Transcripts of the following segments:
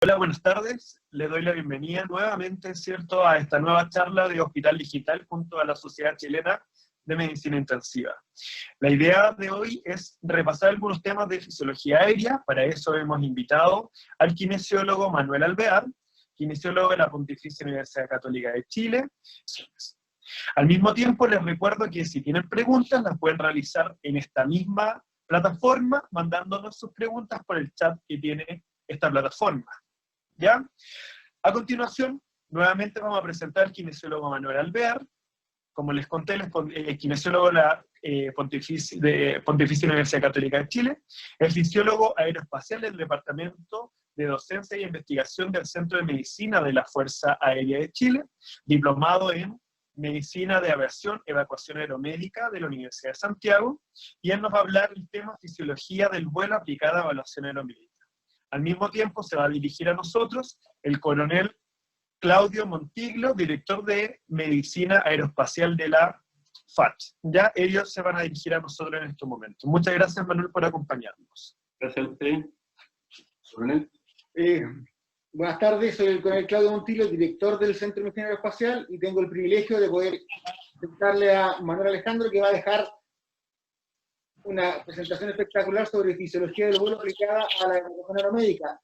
Hola, buenas tardes. Le doy la bienvenida nuevamente, ¿cierto?, a esta nueva charla de Hospital Digital junto a la Sociedad Chilena de Medicina Intensiva. La idea de hoy es repasar algunos temas de fisiología aérea. Para eso hemos invitado al kinesiólogo Manuel Alvear, kinesiólogo de la Pontificia Universidad Católica de Chile. Al mismo tiempo, les recuerdo que si tienen preguntas, las pueden realizar en esta misma plataforma, mandándonos sus preguntas por el chat que tiene esta plataforma. ¿Ya? A continuación, nuevamente vamos a presentar al kinesiólogo Manuel Alvear. Como les conté, él es kinesiólogo de la Pontificia Universidad Católica de Chile, es fisiólogo aeroespacial del Departamento de Docencia y Investigación del Centro de Medicina de la Fuerza Aérea de Chile, diplomado en Medicina de Aviación, Evacuación Aeromédica de la Universidad de Santiago, y él nos va a hablar del tema Fisiología del vuelo aplicada a evaluación aeromédica. Al mismo tiempo se va a dirigir a nosotros el coronel Claudio Montiglio, director de Medicina Aeroespacial de la FACH. Ya ellos se van a dirigir a nosotros en estos momentos. Muchas gracias, Manuel, por acompañarnos. Gracias a usted, coronel. Buenas tardes, soy el coronel Claudio Montiglio, director del Centro de Medicina Aeroespacial, y tengo el privilegio de poder presentarle a Manuel Alejandro, que va a dejar una presentación espectacular sobre fisiología del vuelo aplicada a la evacuación aeromédica,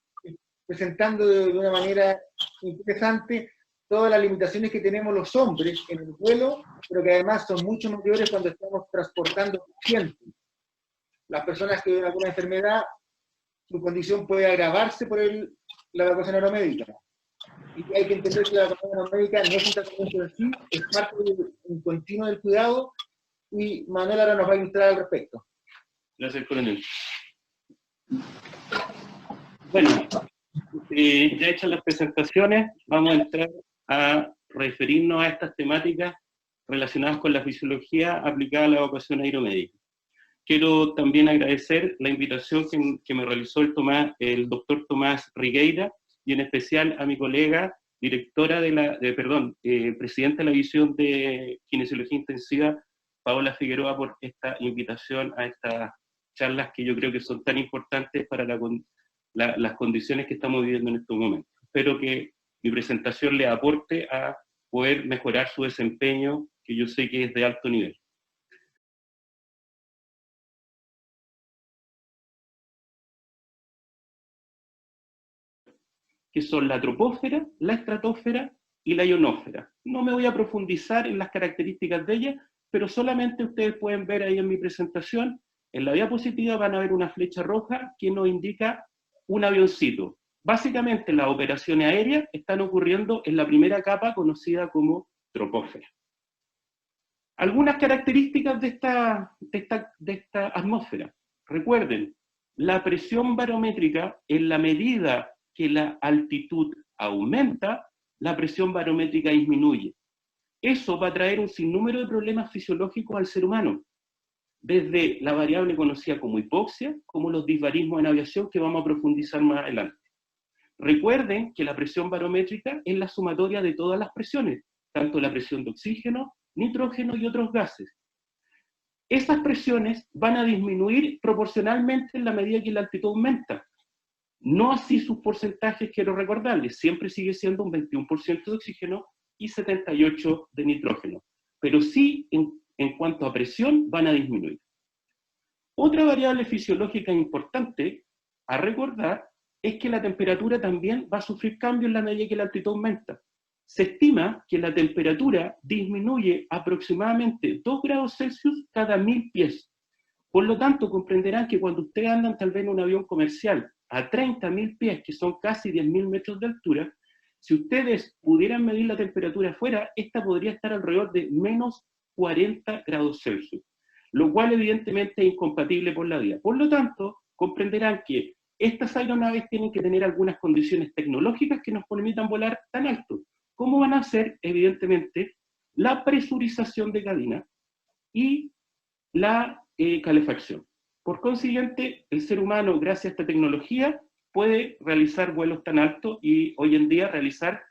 presentando de una manera interesante todas las limitaciones que tenemos los hombres en el vuelo, pero que además son mucho mayores cuando estamos transportando pacientes. Las personas que tienen alguna enfermedad, su condición puede agravarse por la evacuación aeromédica. Y hay que entender que la evacuación aeromédica no es un tratamiento en sí, es parte de un continuo del cuidado, y Manuel ahora nos va a ilustrar al respecto. Gracias, coronel. Bueno, ya hechas las presentaciones, vamos a entrar a referirnos a estas temáticas relacionadas con la fisiología aplicada a la evacuación aeromédica. Quiero también agradecer la invitación que me realizó el doctor Tomás Rigueira, y en especial a mi colega, directora presidenta de la división de Kinesiología Intensiva, Paola Figueroa, por esta invitación a estas charlas que yo creo que son tan importantes para las condiciones que estamos viviendo en estos momentos. Espero que mi presentación le aporte a poder mejorar su desempeño, que yo sé que es de alto nivel. Que son la troposfera, la estratosfera y la ionosfera. No me voy a profundizar en las características de ellas, pero solamente ustedes pueden ver ahí en mi presentación, en la diapositiva van a ver una flecha roja que nos indica un avioncito. Básicamente las operaciones aéreas están ocurriendo en la primera capa conocida como troposfera. Algunas características de esta atmósfera. Recuerden, la presión barométrica, en la medida que la altitud aumenta, la presión barométrica disminuye. Eso va a traer un sinnúmero de problemas fisiológicos al ser humano, desde la variable conocida como hipoxia, como los disbarismos en aviación, que vamos a profundizar más adelante. Recuerden que la presión barométrica es la sumatoria de todas las presiones, tanto la presión de oxígeno, nitrógeno y otros gases. Esas presiones van a disminuir proporcionalmente en la medida que la altitud aumenta. No así sus porcentajes, quiero recordarles, siempre sigue siendo un 21% de oxígeno y 78% de nitrógeno, pero sí en cuanto a presión van a disminuir. Otra variable fisiológica importante a recordar es que la temperatura también va a sufrir cambios en la medida que la altitud aumenta. Se estima que la temperatura disminuye aproximadamente 2 grados Celsius cada 1000 pies. Por lo tanto, comprenderán que cuando ustedes andan tal vez en un avión comercial a 30.000 pies, que son casi 10.000 metros de altura, si ustedes pudieran medir la temperatura afuera, esta podría estar alrededor de menos 40 grados Celsius, lo cual evidentemente es incompatible con la vida. Por lo tanto, comprenderán que estas aeronaves tienen que tener algunas condiciones tecnológicas que nos permitan volar tan alto. ¿Cómo van a ser? Evidentemente, la presurización de cabina y la calefacción. Por consiguiente, el ser humano, gracias a esta tecnología, puede realizar vuelos tan altos y hoy en día realizar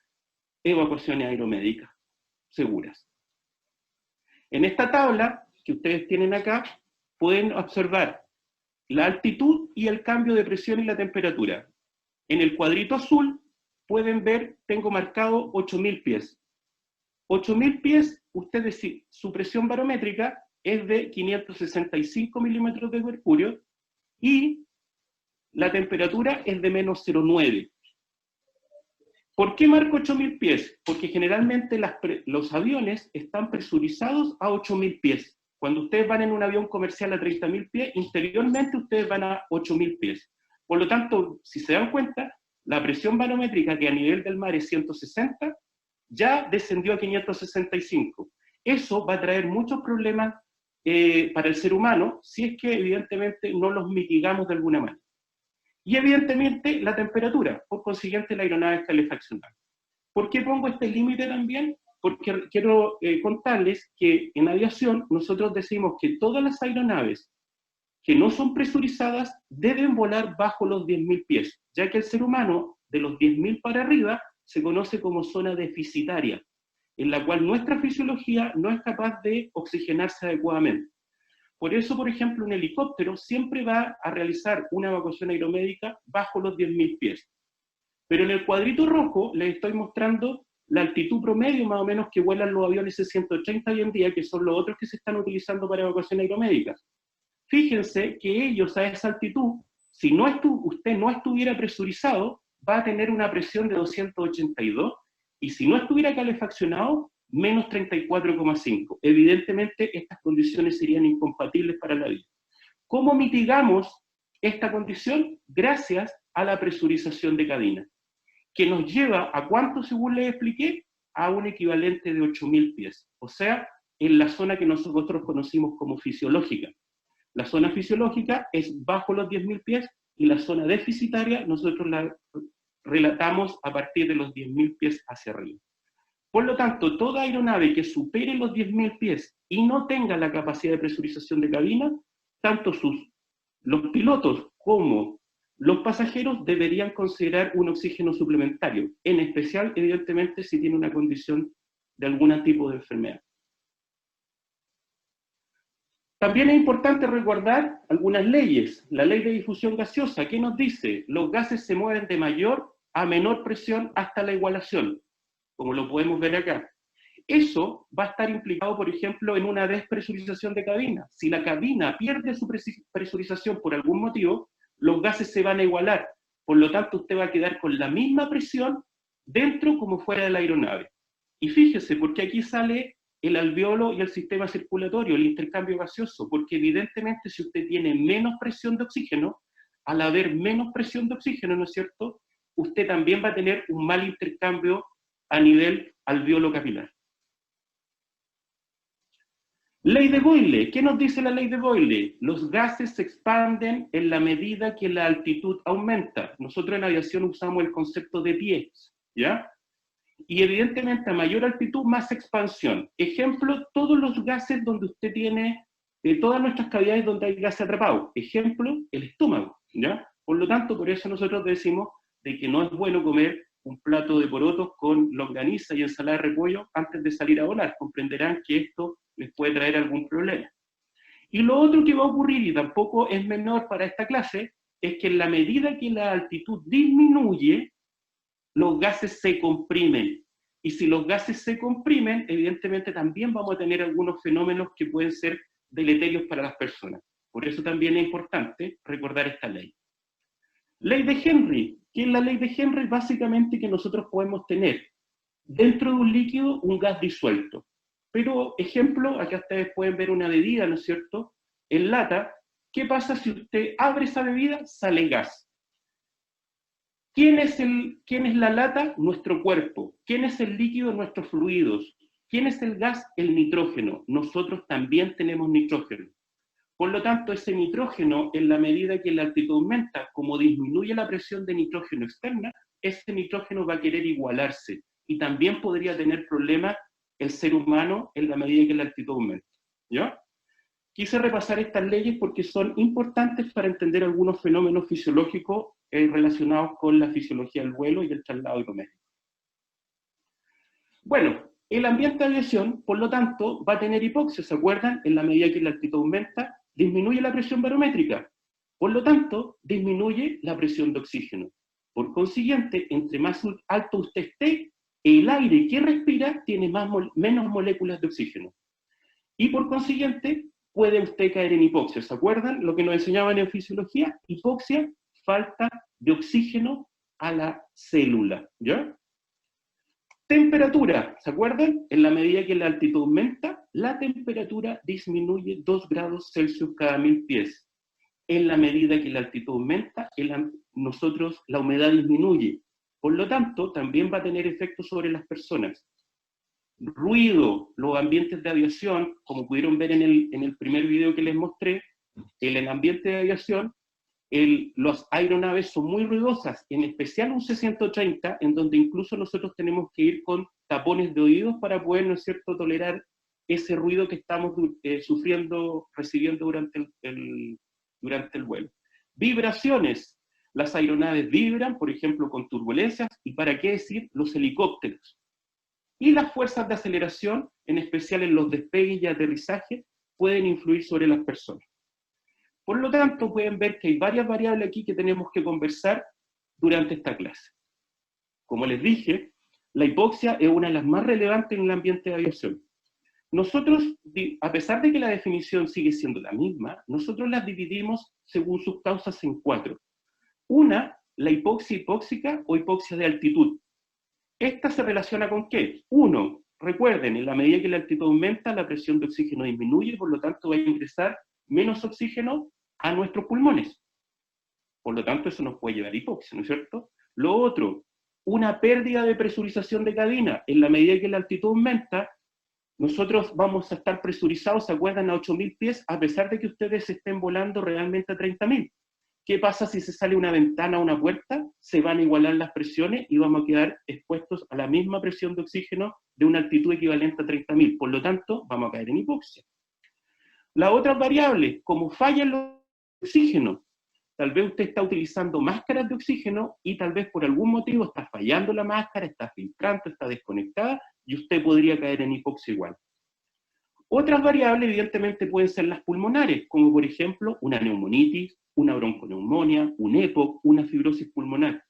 evacuaciones aeromédicas seguras. En esta tabla que ustedes tienen acá, pueden observar la altitud y el cambio de presión y la temperatura. En el cuadrito azul pueden ver, tengo marcado 8.000 pies. 8.000 pies, ustedes, su presión barométrica es de 565 milímetros de mercurio y la temperatura es de menos 0,9. ¿Por qué marco 8.000 pies? Porque generalmente los aviones están presurizados a 8.000 pies. Cuando ustedes van en un avión comercial a 30.000 pies, interiormente ustedes van a 8.000 pies. Por lo tanto, si se dan cuenta, la presión barométrica, que a nivel del mar es 160, ya descendió a 565. Eso va a traer muchos problemas para el ser humano, si es que evidentemente no los mitigamos de alguna manera. Y evidentemente la temperatura, por consiguiente la aeronave es calefaccionada. ¿Por qué pongo este límite también? Porque quiero contarles que en aviación nosotros decimos que todas las aeronaves que no son presurizadas deben volar bajo los 10.000 pies, ya que el ser humano de los 10.000 para arriba se conoce como zona deficitaria, en la cual nuestra fisiología no es capaz de oxigenarse adecuadamente. Por eso, por ejemplo, un helicóptero siempre va a realizar una evacuación aeromédica bajo los 10.000 pies. Pero en el cuadrito rojo les estoy mostrando la altitud promedio más o menos que vuelan los aviones C-130 hoy en día, que son los otros que se están utilizando para evacuación aeromédica. Fíjense que ellos a esa altitud, si usted no estuviera presurizado, va a tener una presión de 282, y si no estuviera calefaccionado, menos 34,5. Evidentemente, estas condiciones serían incompatibles para la vida. ¿Cómo mitigamos esta condición? Gracias a la presurización de cabina, que nos lleva a ¿cuánto, según les expliqué? A un equivalente de 8.000 pies, o sea, en la zona que nosotros conocimos como fisiológica. La zona fisiológica es bajo los 10.000 pies, y la zona deficitaria nosotros la relatamos a partir de los 10.000 pies hacia arriba. Por lo tanto, toda aeronave que supere los 10.000 pies y no tenga la capacidad de presurización de cabina, tanto los pilotos como los pasajeros deberían considerar un oxígeno suplementario, en especial, evidentemente, si tiene una condición de algún tipo de enfermedad. También es importante recordar algunas leyes. La ley de difusión gaseosa, ¿qué nos dice? Los gases se mueven de mayor a menor presión hasta la igualación, como lo podemos ver acá. Eso va a estar implicado, por ejemplo, en una despresurización de cabina. Si la cabina pierde su presurización por algún motivo, los gases se van a igualar. Por lo tanto, usted va a quedar con la misma presión dentro como fuera de la aeronave. Y fíjese, porque aquí sale el alveolo y el sistema circulatorio, el intercambio gaseoso, porque evidentemente si usted tiene menos presión de oxígeno, al haber menos presión de oxígeno, ¿no es cierto?, usted también va a tener un mal intercambio a nivel alveolo capilar. Ley de Boyle. ¿Qué nos dice la ley de Boyle? Los gases se expanden en la medida que la altitud aumenta. Nosotros en aviación usamos el concepto de pies, ¿ya? Y evidentemente a mayor altitud, más expansión. Ejemplo, todos los gases donde usted tiene, todas nuestras cavidades donde hay gases atrapados. Ejemplo, el estómago, ¿ya? Por lo tanto, por eso nosotros decimos de que no es bueno comer un plato de porotos con longaniza y ensalada de repollo antes de salir a volar. Comprenderán que esto les puede traer algún problema. Y lo otro que va a ocurrir, y tampoco es menor para esta clase, es que en la medida que la altitud disminuye, los gases se comprimen. Y si los gases se comprimen, evidentemente también vamos a tener algunos fenómenos que pueden ser deleterios para las personas. Por eso también es importante recordar esta ley. Ley de Henry. ¿Qué es la ley de Henry? Básicamente que nosotros podemos tener dentro de un líquido un gas disuelto. Pero, ejemplo, acá ustedes pueden ver una bebida, ¿no es cierto?, en lata. ¿Qué pasa si usted abre esa bebida? Sale gas. ¿Quién es la lata? Nuestro cuerpo. ¿Quién es el líquido? Nuestros fluidos. ¿Quién es el gas? El nitrógeno. Nosotros también tenemos nitrógeno. Por lo tanto, ese nitrógeno, en la medida que la altitud aumenta, como disminuye la presión de nitrógeno externa, ese nitrógeno va a querer igualarse. Y también podría tener problemas el ser humano en la medida que la altitud aumenta. ¿Ya? Quise repasar estas leyes porque son importantes para entender algunos fenómenos fisiológicos relacionados con la fisiología del vuelo y el traslado aerométrico. Bueno, el ambiente de aviación, por lo tanto, va a tener hipoxia, ¿se acuerdan? En la medida que la altitud aumenta, disminuye la presión barométrica. Por lo tanto, disminuye la presión de oxígeno. Por consiguiente, entre más alto usted esté, el aire que respira tiene menos moléculas de oxígeno. Y por consiguiente, puede usted caer en hipoxia. ¿Se acuerdan lo que nos enseñaban en fisiología? Hipoxia, falta de oxígeno a la célula, ¿ya? Temperatura, ¿se acuerdan? En la medida que la altitud aumenta, la temperatura disminuye 2 grados Celsius cada 1000 pies. En la medida que la altitud aumenta, la humedad disminuye. Por lo tanto, también va a tener efectos sobre las personas. Ruido, los ambientes de aviación, como pudieron ver en el primer video que les mostré, en el ambiente de aviación, las aeronaves son muy ruidosas, en especial un C-130, en donde incluso nosotros tenemos que ir con tapones de oídos para poder, ¿no es cierto?, tolerar ese ruido que estamos recibiendo durante el vuelo. Vibraciones. Las aeronaves vibran, por ejemplo, con turbulencias, y para qué decir los helicópteros. Y las fuerzas de aceleración, en especial en los despegues y aterrizajes, pueden influir sobre las personas. Por lo tanto, pueden ver que hay varias variables aquí que tenemos que conversar durante esta clase. Como les dije, la hipoxia es una de las más relevantes en el ambiente de aviación. Nosotros, a pesar de que la definición sigue siendo la misma, nosotros las dividimos según sus causas en 4. Una, la hipoxia hipóxica o hipoxia de altitud. Esta se relaciona con ¿qué? 1, recuerden, en la medida que la altitud aumenta, la presión de oxígeno disminuye, y por lo tanto va a ingresar menos oxígeno a nuestros pulmones. Por lo tanto, eso nos puede llevar a hipoxia, ¿no es cierto? Lo otro, una pérdida de presurización de cabina. En la medida que la altitud aumenta, nosotros vamos a estar presurizados, ¿se acuerdan?, a 8.000 pies, a pesar de que ustedes estén volando realmente a 30.000. ¿Qué pasa si se sale una ventana o una puerta? Se van a igualar las presiones y vamos a quedar expuestos a la misma presión de oxígeno de una altitud equivalente a 30.000. Por lo tanto, vamos a caer en hipoxia. La otra variable, como falla el oxígeno, tal vez usted está utilizando máscaras de oxígeno y tal vez por algún motivo está fallando la máscara, está filtrando, está desconectada, y usted podría caer en hipoxia igual. Otras variables, evidentemente, pueden ser las pulmonares, como por ejemplo una neumonitis, una bronconeumonía, un EPOC, una fibrosis pulmonar.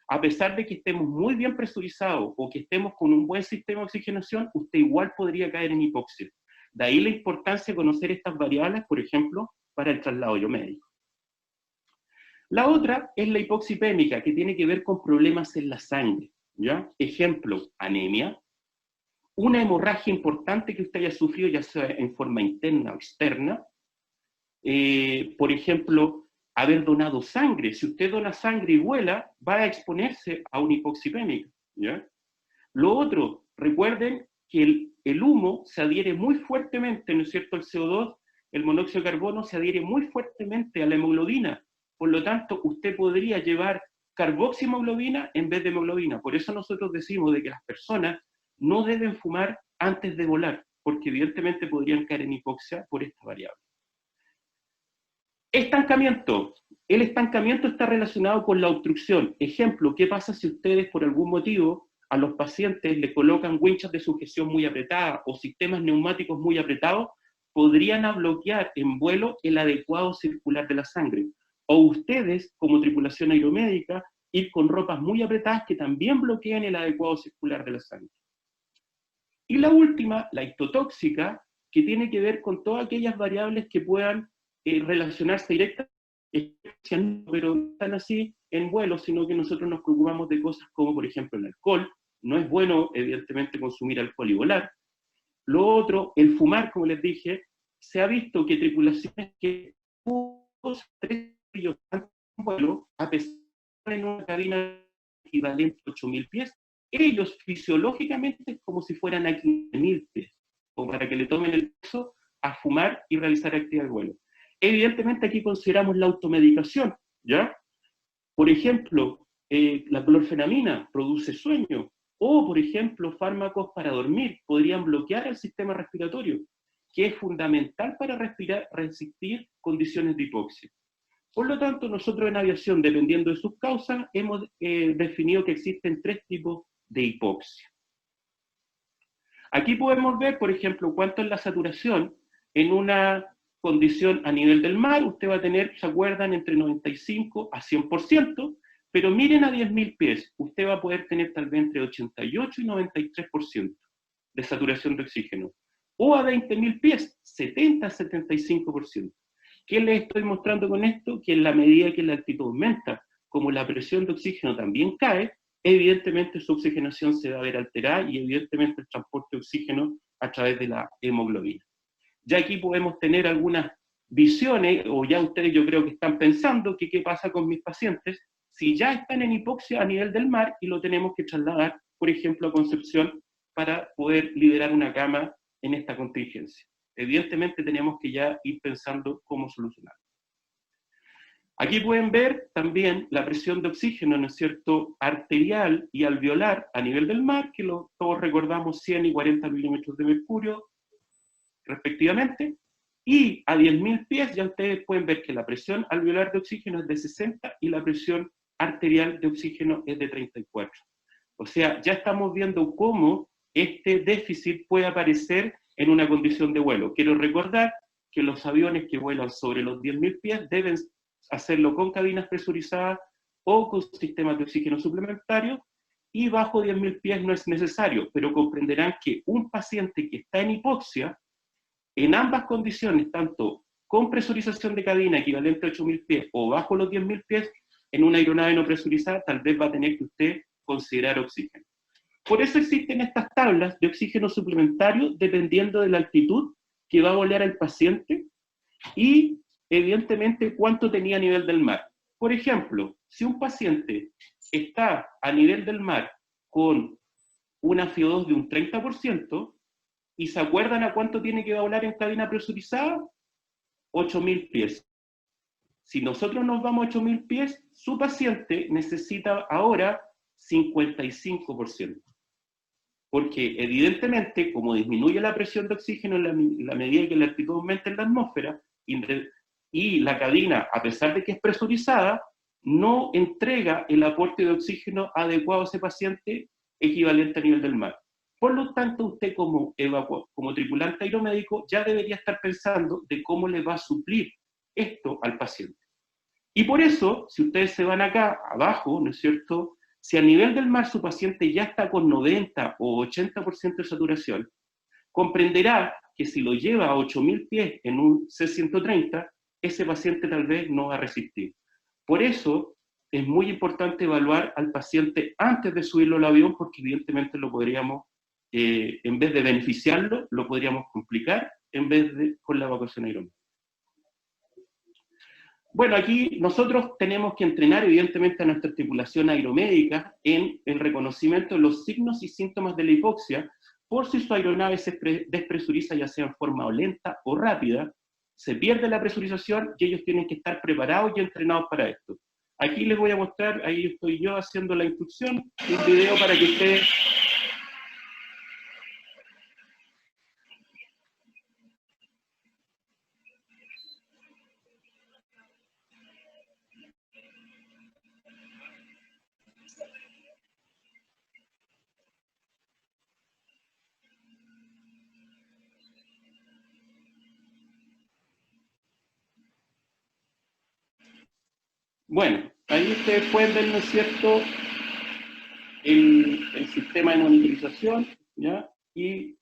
A pesar de que estemos muy bien presurizados o que estemos con un buen sistema de oxigenación, usted igual podría caer en hipoxia. De ahí la importancia de conocer estas variables, por ejemplo, para el traslado biomédico. La otra es la hipoxia ipémica, que tiene que ver con problemas en la sangre, ¿ya? Ejemplo, anemia, una hemorragia importante que usted haya sufrido, ya sea en forma interna o externa, por ejemplo, haber donado sangre. Si usted dona sangre y vuela, va a exponerse a una hipoxia ipémica, ¿ya? Lo otro, recuerden que el humo se adhiere muy fuertemente, ¿no es cierto?, el CO2, el monóxido de carbono se adhiere muy fuertemente a la hemoglobina. Por lo tanto, usted podría llevar carboxihemoglobina en vez de hemoglobina. Por eso nosotros decimos de que las personas no deben fumar antes de volar, porque evidentemente podrían caer en hipoxia por esta variable. Estancamiento. El estancamiento está relacionado con la obstrucción. Ejemplo, ¿qué pasa si ustedes por algún motivo a los pacientes le colocan winchas de sujeción muy apretadas o sistemas neumáticos muy apretados? Podrían bloquear en vuelo el adecuado circular de la sangre. O ustedes, como tripulación aeromédica, ir con ropas muy apretadas que también bloquean el adecuado circular de la sangre. Y la última, la histotóxica, que tiene que ver con todas aquellas variables que puedan relacionarse directamente, pero no están así en vuelo, sino que nosotros nos preocupamos de cosas como, por ejemplo, el alcohol. No es bueno, evidentemente, consumir alcohol y volar. Lo otro, el fumar, como les dije, se ha visto que tripulaciones que 3 antes de un vuelo, a pesar de en una cabina equivalente a 8.000 pies, ellos fisiológicamente es como si fueran a 15.000 pies, o para que le tomen el peso a fumar y realizar actividad de vuelo. Evidentemente aquí consideramos la automedicación, ¿ya? Por ejemplo, la clorfenamina produce sueño, o por ejemplo, fármacos para dormir podrían bloquear el sistema respiratorio, que es fundamental para resistir condiciones de hipoxia. Por lo tanto, nosotros en aviación, dependiendo de sus causas, hemos definido que existen 3 tipos de hipoxia. Aquí podemos ver, por ejemplo, cuánto es la saturación en una condición a nivel del mar. Usted va a tener, ¿se acuerdan?, entre 95 a 100%, Pero miren a 10.000 pies, usted va a poder tener tal vez entre 88 y 93% de saturación de oxígeno. O a 20.000 pies, 70 a 75%. ¿Qué les estoy mostrando con esto? Que en la medida que la altitud aumenta, como la presión de oxígeno también cae, evidentemente su oxigenación se va a ver alterada y evidentemente el transporte de oxígeno a través de la hemoglobina. Ya aquí podemos tener algunas visiones, o ya ustedes yo creo que están pensando que qué pasa con mis pacientes si ya están en hipoxia a nivel del mar y lo tenemos que trasladar, por ejemplo, a Concepción para poder liberar una cama en esta contingencia. Evidentemente tenemos que ya ir pensando cómo solucionarlo. Aquí pueden ver también la presión de oxígeno, ¿no es cierto?, arterial y alveolar a nivel del mar, que todos recordamos 100 y 40 milímetros de mercurio, respectivamente, y a 10.000 pies ya ustedes pueden ver que la presión alveolar de oxígeno es de 60 y la presión arterial de oxígeno es de 34. O sea, ya estamos viendo cómo este déficit puede aparecer en una condición de vuelo. Quiero recordar que los aviones que vuelan sobre los 10.000 pies deben hacerlo con cabinas presurizadas o con sistemas de oxígeno suplementario, y bajo 10.000 pies no es necesario, pero comprenderán que un paciente que está en hipoxia, en ambas condiciones, tanto con presurización de cabina equivalente a 8.000 pies o bajo los 10.000 pies, en una aeronave no presurizada, tal vez va a tener que usted considerar oxígeno. Por eso existen estas tablas de oxígeno suplementario dependiendo de la altitud que va a volar el paciente y, evidentemente, cuánto tenía a nivel del mar. Por ejemplo, si un paciente está a nivel del mar con una FiO2 de un 30%, ¿y se acuerdan a cuánto tiene que volar en cabina presurizada? 8.000 pies. Si nosotros nos vamos a 8.000 pies, su paciente necesita ahora 55%. Porque evidentemente, como disminuye la presión de oxígeno en la medida que la altitud aumenta en la atmósfera, y la cabina, a pesar de que es presurizada, no entrega el aporte de oxígeno adecuado a ese paciente equivalente a nivel del mar. Por lo tanto, usted como tripulante aeromédico ya debería estar pensando de cómo le va a suplir esto al paciente. Y por eso, si ustedes se van acá abajo, ¿no es cierto?, si a nivel del mar su paciente ya está con 90 o 80% de saturación, comprenderá que si lo lleva a 8.000 pies en un C-130, ese paciente tal vez no va a resistir. Por eso es muy importante evaluar al paciente antes de subirlo al avión, porque evidentemente lo podríamos, en vez de beneficiarlo, lo podríamos complicar en vez de con la evacuación aeromédica. Bueno, aquí nosotros tenemos que entrenar evidentemente a nuestra tripulación aeromédica en el reconocimiento de los signos y síntomas de la hipoxia, por si su aeronave se despresuriza, ya sea en forma lenta o rápida, se pierde la presurización y ellos tienen que estar preparados y entrenados para esto. Aquí les voy a mostrar, ahí estoy yo haciendo la instrucción, un video para que ustedes... Bueno, ahí ustedes pueden ver, ¿no es cierto?, el sistema de monitorización, ¿ya? Y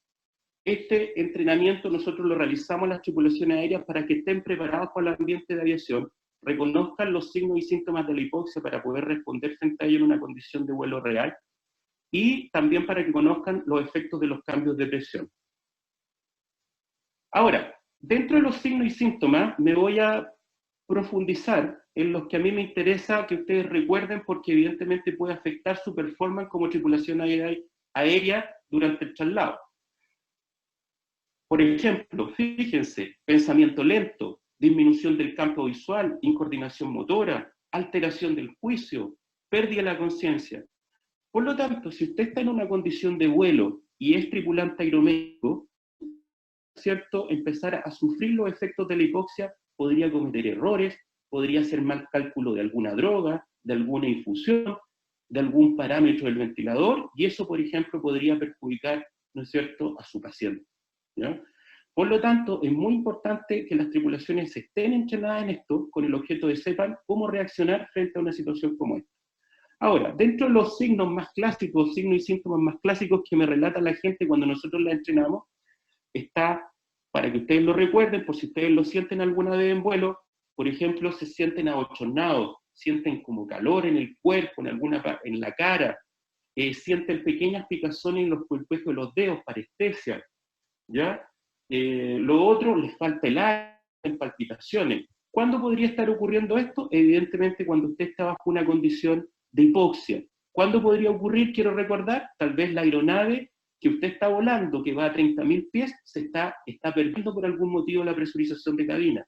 este entrenamiento nosotros lo realizamos en las tripulaciones aéreas para que estén preparados para el ambiente de aviación, reconozcan los signos y síntomas de la hipoxia para poder responder frente a ello en una condición de vuelo real, y también para que conozcan los efectos de los cambios de presión. Ahora, dentro de los signos y síntomas me voy a profundizar en los que a mí me interesa que ustedes recuerden, porque evidentemente puede afectar su performance como tripulación aérea durante el traslado. Por ejemplo, fíjense, pensamiento lento, disminución del campo visual, incoordinación motora, alteración del juicio, pérdida de la conciencia. Por lo tanto, si usted está en una condición de vuelo y es tripulante aeromédico, ¿cierto?, empezar a sufrir los efectos de la hipoxia, podría cometer errores, podría hacer mal cálculo de alguna droga, de alguna infusión, de algún parámetro del ventilador, y eso, por ejemplo, podría perjudicar, ¿no es cierto?, a su paciente, ¿ya? Por lo tanto, es muy importante que las tripulaciones estén entrenadas en esto, con el objeto de sepan cómo reaccionar frente a una situación como esta. Ahora, dentro de los signos más clásicos, signos y síntomas más clásicos que me relata la gente cuando nosotros la entrenamos, está, para que ustedes lo recuerden, por si ustedes lo sienten alguna vez en vuelo, por ejemplo, se sienten abochornados, sienten como calor en el cuerpo, en la cara, sienten pequeñas picazones en los cuerpos de los dedos, parestesia, ¿ya? Lo otro, les falta el aire, en palpitaciones. ¿Cuándo podría estar ocurriendo esto? Evidentemente cuando usted está bajo una condición de hipoxia. ¿Cuándo podría ocurrir? Quiero recordar, tal vez la aeronave que usted está volando, que va a 30.000 pies, está perdiendo por algún motivo la presurización de cabina.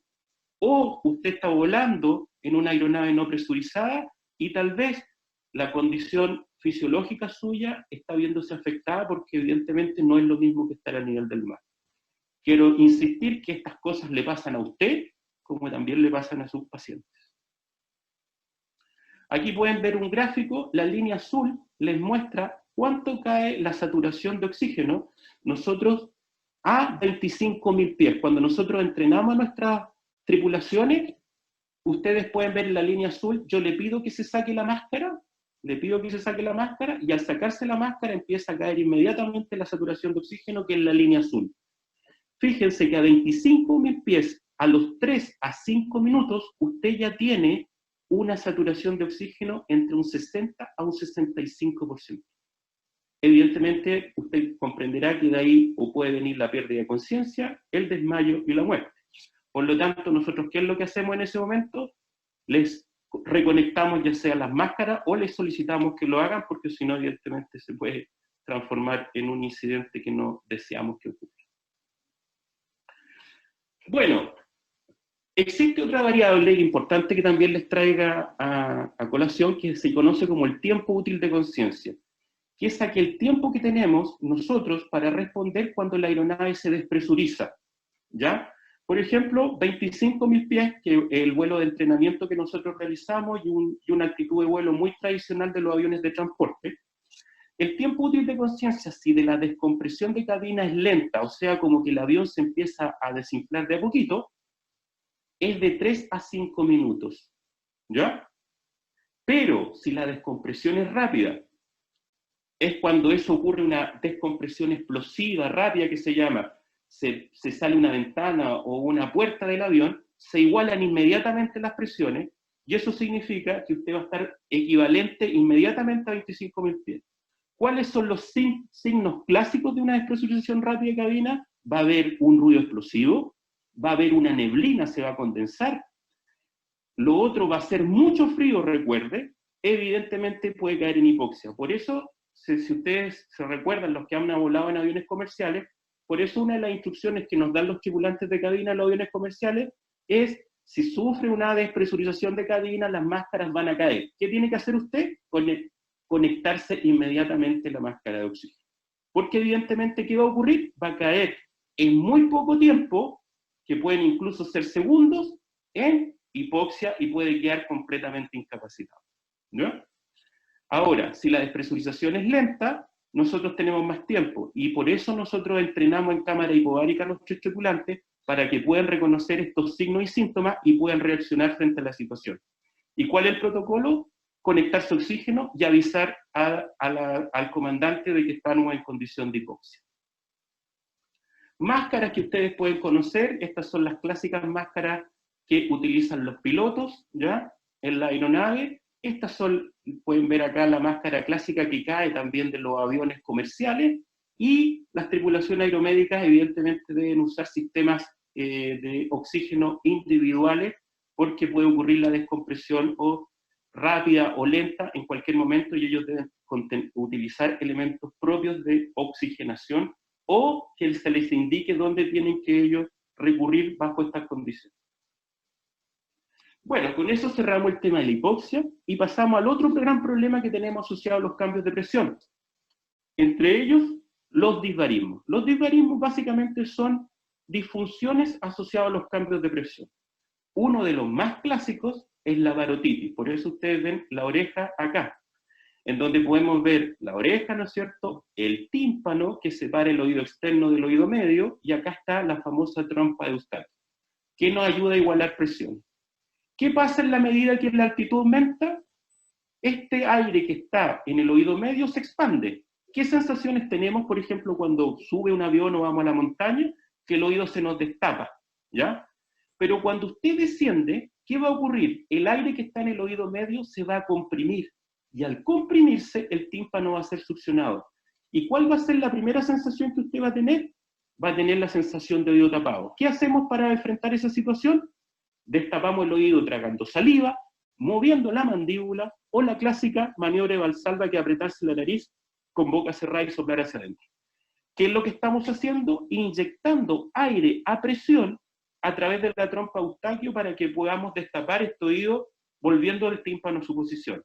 O usted está volando en una aeronave no presurizada y tal vez la condición fisiológica suya está viéndose afectada porque evidentemente no es lo mismo que estar a nivel del mar. Quiero insistir que estas cosas le pasan a usted como también le pasan a sus pacientes. Aquí pueden ver un gráfico, la línea azul les muestra cuánto cae la saturación de oxígeno. Nosotros a 25.000 pies, cuando nosotros entrenamos a nuestras tripulaciones, ustedes pueden ver en la línea azul, yo le pido que se saque la máscara, y al sacarse la máscara empieza a caer inmediatamente la saturación de oxígeno, que es la línea azul. Fíjense que a 25.000 pies, a los 3 a 5 minutos, usted ya tiene una saturación de oxígeno entre un 60 a un 65%. Evidentemente, usted comprenderá que de ahí o puede venir la pérdida de conciencia, el desmayo y la muerte. Por lo tanto, nosotros, ¿qué es lo que hacemos en ese momento? Les reconectamos ya sea las máscaras o les solicitamos que lo hagan, porque si no, evidentemente, se puede transformar en un incidente que no deseamos que ocurra. Bueno, existe otra variable importante que también les traiga a colación, que se conoce como el tiempo útil de conciencia, que es aquel tiempo que tenemos nosotros para responder cuando la aeronave se despresuriza, ¿ya? Por ejemplo, 25.000 pies, que es el vuelo de entrenamiento que nosotros realizamos, y una actitud de vuelo muy tradicional de los aviones de transporte. El tiempo útil de conciencia, si de la descompresión de cabina es lenta, o sea, como que el avión se empieza a desinflar de a poquito, es de 3 a 5 minutos, ¿ya? Pero si la descompresión es rápida, es cuando eso ocurre, una descompresión explosiva, rápida, que se llama, se sale una ventana o una puerta del avión, se igualan inmediatamente las presiones, y eso significa que usted va a estar equivalente inmediatamente a 25.000 pies. ¿Cuáles son los signos clásicos de una despresurización rápida de cabina? Va a haber un ruido explosivo, va a haber una neblina, se va a condensar. Lo otro va a ser mucho frío, recuerde, evidentemente puede caer en hipoxia. Por eso, si ustedes se recuerdan, los que han volado en aviones comerciales, por eso una de las instrucciones que nos dan los tripulantes de cabina en los aviones comerciales es, si sufre una despresurización de cabina, las máscaras van a caer. ¿Qué tiene que hacer usted? Conectarse inmediatamente la máscara de oxígeno. Porque evidentemente, ¿qué va a ocurrir? Va a caer en muy poco tiempo, que pueden incluso ser segundos, en hipoxia y puede quedar completamente incapacitado, ¿no? Ahora, si la despresurización es lenta, nosotros tenemos más tiempo, y por eso nosotros entrenamos en cámara hipobárica a nuestros tripulantes, para que puedan reconocer estos signos y síntomas y puedan reaccionar frente a la situación. ¿Y cuál es el protocolo? Conectarse oxígeno y avisar al comandante de que estamos en condición de hipoxia. Máscaras que ustedes pueden conocer, estas son las clásicas máscaras que utilizan los pilotos, ¿ya? En la aeronave. Estas son, pueden ver acá la máscara clásica que cae también de los aviones comerciales, y las tripulaciones aeromédicas evidentemente deben usar sistemas de oxígeno individuales, porque puede ocurrir la descompresión o rápida o lenta en cualquier momento, y ellos deben utilizar elementos propios de oxigenación, o que se les indique dónde tienen que ellos recurrir bajo estas condiciones. Bueno, con eso cerramos el tema de la hipoxia y pasamos al otro gran problema que tenemos asociado a los cambios de presión. Entre ellos, los disbarismos. Los disbarismos básicamente son disfunciones asociadas a los cambios de presión. Uno de los más clásicos es la parotitis, por eso ustedes ven la oreja acá, en donde podemos ver la oreja, ¿no es cierto?, el tímpano que separa el oído externo del oído medio, y acá está la famosa trompa de Eustaquio, que nos ayuda a igualar presión. ¿Qué pasa en la medida que la altitud aumenta? este aire que está en el oído medio se expande. ¿Qué sensaciones tenemos, por ejemplo, cuando sube un avión o vamos a la montaña? Que el oído se nos destapa, ¿ya? Pero cuando usted desciende, ¿qué va a ocurrir? El aire que está en el oído medio se va a comprimir, y al comprimirse, el tímpano va a ser succionado. ¿Y cuál va a ser la primera sensación que usted va a tener? Va a tener la sensación de oído tapado. ¿Qué hacemos para enfrentar esa situación? Destapamos el oído tragando saliva, moviendo la mandíbula, o la clásica maniobra de Valsalva, que es apretarse la nariz con boca cerrada y soplar hacia adentro. ¿Qué es lo que estamos haciendo? Inyectando aire a presión a través de la trompa Eustaquio para que podamos destapar este oído, volviendo el tímpano a su posición.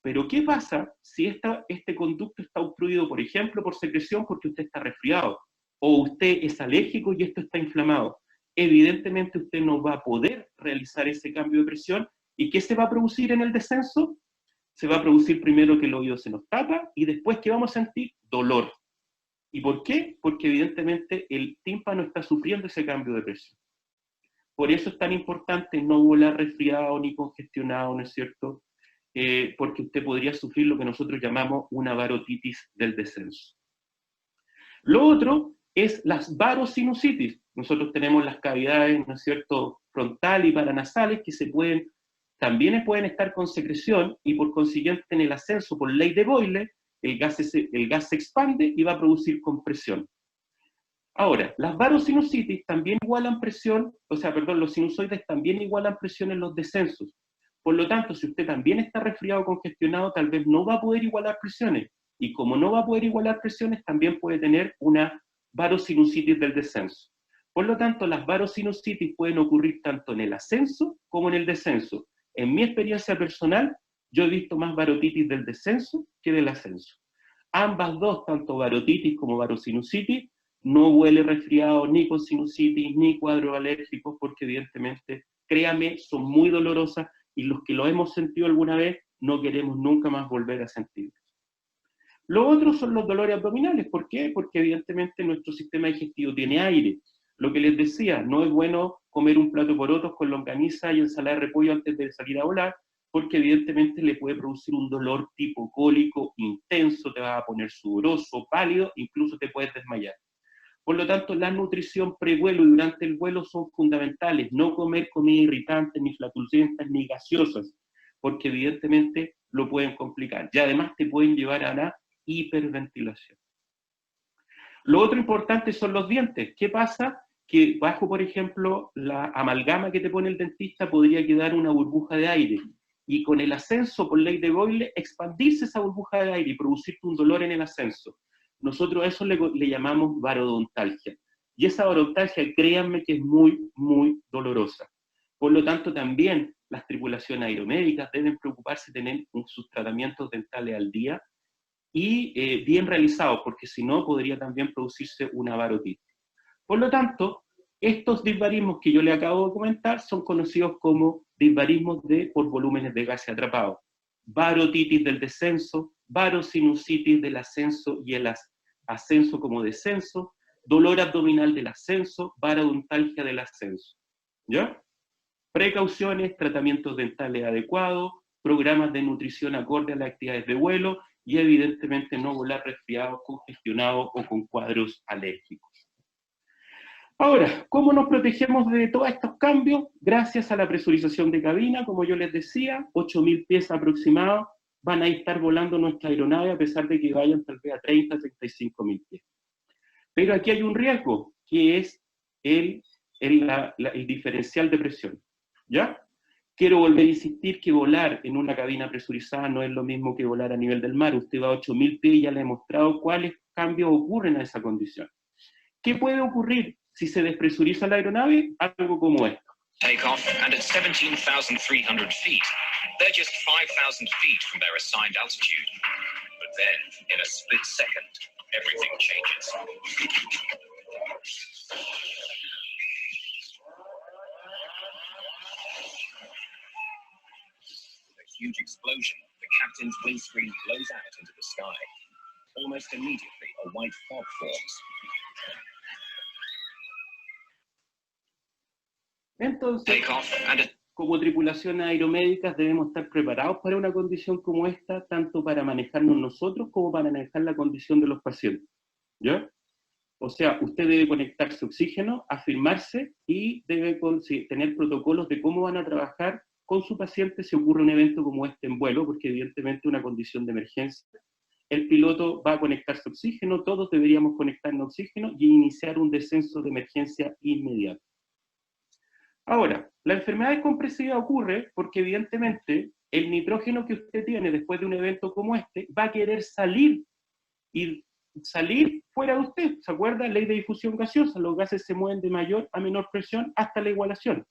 Pero ¿qué pasa si este conducto está obstruido, por ejemplo, por secreción porque usted está resfriado, o usted es alérgico y esto está inflamado? Evidentemente usted no va a poder realizar ese cambio de presión. ¿Y qué se va a producir en el descenso? Se va a producir primero que el oído se nos tapa, y después que vamos a sentir dolor. ¿Y por qué? Porque evidentemente el tímpano está sufriendo ese cambio de presión. Por eso es tan importante no volar resfriado ni congestionado, ¿no es cierto? Porque usted podría sufrir lo que nosotros llamamos una varotitis del descenso. Lo otro es las varosinusitis. Nosotros tenemos las cavidades, ¿no es cierto?, frontal y paranasales, que también pueden estar con secreción, y por consiguiente en el ascenso por ley de Boyle, el gas se expande y va a producir compresión. Ahora, las varosinusitis también igualan presión, los sinusoides también igualan presión en los descensos. Por lo tanto, si usted también está resfriado o congestionado, tal vez no va a poder igualar presiones. Y como no va a poder igualar presiones, también puede tener una varosinusitis del descenso. Por lo tanto, las varosinusitis pueden ocurrir tanto en el ascenso como en el descenso. En mi experiencia personal, yo he visto más varotitis del descenso que del ascenso. Ambas dos, tanto varotitis como varosinusitis, no huele resfriado, ni con sinusitis, ni cuadros alérgicos, porque evidentemente, créame, son muy dolorosas, y los que lo hemos sentido alguna vez, no queremos nunca más volver a sentirlos. Lo otro son los dolores abdominales. ¿Por qué? Porque evidentemente nuestro sistema digestivo tiene aire. Lo que les decía, no es bueno comer un plato de porotos con longaniza y ensalada de repollo antes de salir a volar, porque evidentemente le puede producir un dolor tipo cólico intenso, te va a poner sudoroso, pálido, incluso te puedes desmayar. Por lo tanto, la nutrición prevuelo y durante el vuelo son fundamentales. No comer comida irritante, ni flatulentas, ni gaseosas, porque evidentemente lo pueden complicar. Y además te pueden llevar a la hiperventilación. Lo otro importante son los dientes. ¿Qué pasa? Que bajo, por ejemplo, la amalgama que te pone el dentista, podría quedar una burbuja de aire. Y con el ascenso, por ley de Boyle, expandirse esa burbuja de aire y producirte un dolor en el ascenso. Nosotros a eso le llamamos varodontalgia. Y esa varodontalgia, créanme que es muy, muy dolorosa. Por lo tanto, también las tripulaciones aeromédicas deben preocuparse de tener sus tratamientos dentales al día y bien realizados, porque si no, podría también producirse una varotitis. Por lo tanto, estos disbarismos que yo le acabo de comentar son conocidos como disbarismos por volúmenes de gases atrapados. Varotitis del descenso, varosinusitis del ascenso y el ascenso como descenso, dolor abdominal del ascenso, varodontalgia del ascenso. ¿Ya? Precauciones, tratamientos dentales adecuados, programas de nutrición acorde a las actividades de vuelo y evidentemente no volar resfriado, congestionado o con cuadros alérgicos. Ahora, ¿cómo nos protegemos de todos estos cambios? Gracias a la presurización de cabina, como yo les decía, 8.000 pies aproximados van a estar volando nuestra aeronave, a pesar de que vayan tal vez a 30, 35.000 pies. Pero aquí hay un riesgo, que es el diferencial de presión. ¿Ya? Quiero volver a insistir que volar en una cabina presurizada no es lo mismo que volar a nivel del mar. Usted va a 8.000 pies y ya le he mostrado cuáles cambios ocurren a esa condición. ¿Qué puede ocurrir si se despresuriza la aeronave? Algo como esto. Takeoff, and at 17,300 feet, they're just 5,000 feet from their assigned altitude. But then, in a split second, everything changes. With a huge explosion, the captain's windscreen blows out into the sky. Almost immediately, a white fog forms. Entonces, como tripulación aeromédicas debemos estar preparados para una condición como esta, tanto para manejarnos nosotros como para manejar la condición de los pacientes, ¿ya? O sea, usted debe conectarse oxígeno, afirmarse y debe tener protocolos de cómo van a trabajar con su paciente si ocurre un evento como este en vuelo, porque evidentemente es una condición de emergencia. El piloto va a conectarse oxígeno, todos deberíamos conectarnos oxígeno y iniciar un descenso de emergencia inmediato. Ahora, la enfermedad descompresiva ocurre porque evidentemente el nitrógeno que usted tiene después de un evento como este va a querer salir y salir fuera de usted. ¿Se acuerda? Ley de difusión gaseosa, los gases se mueven de mayor a menor presión hasta la igualación.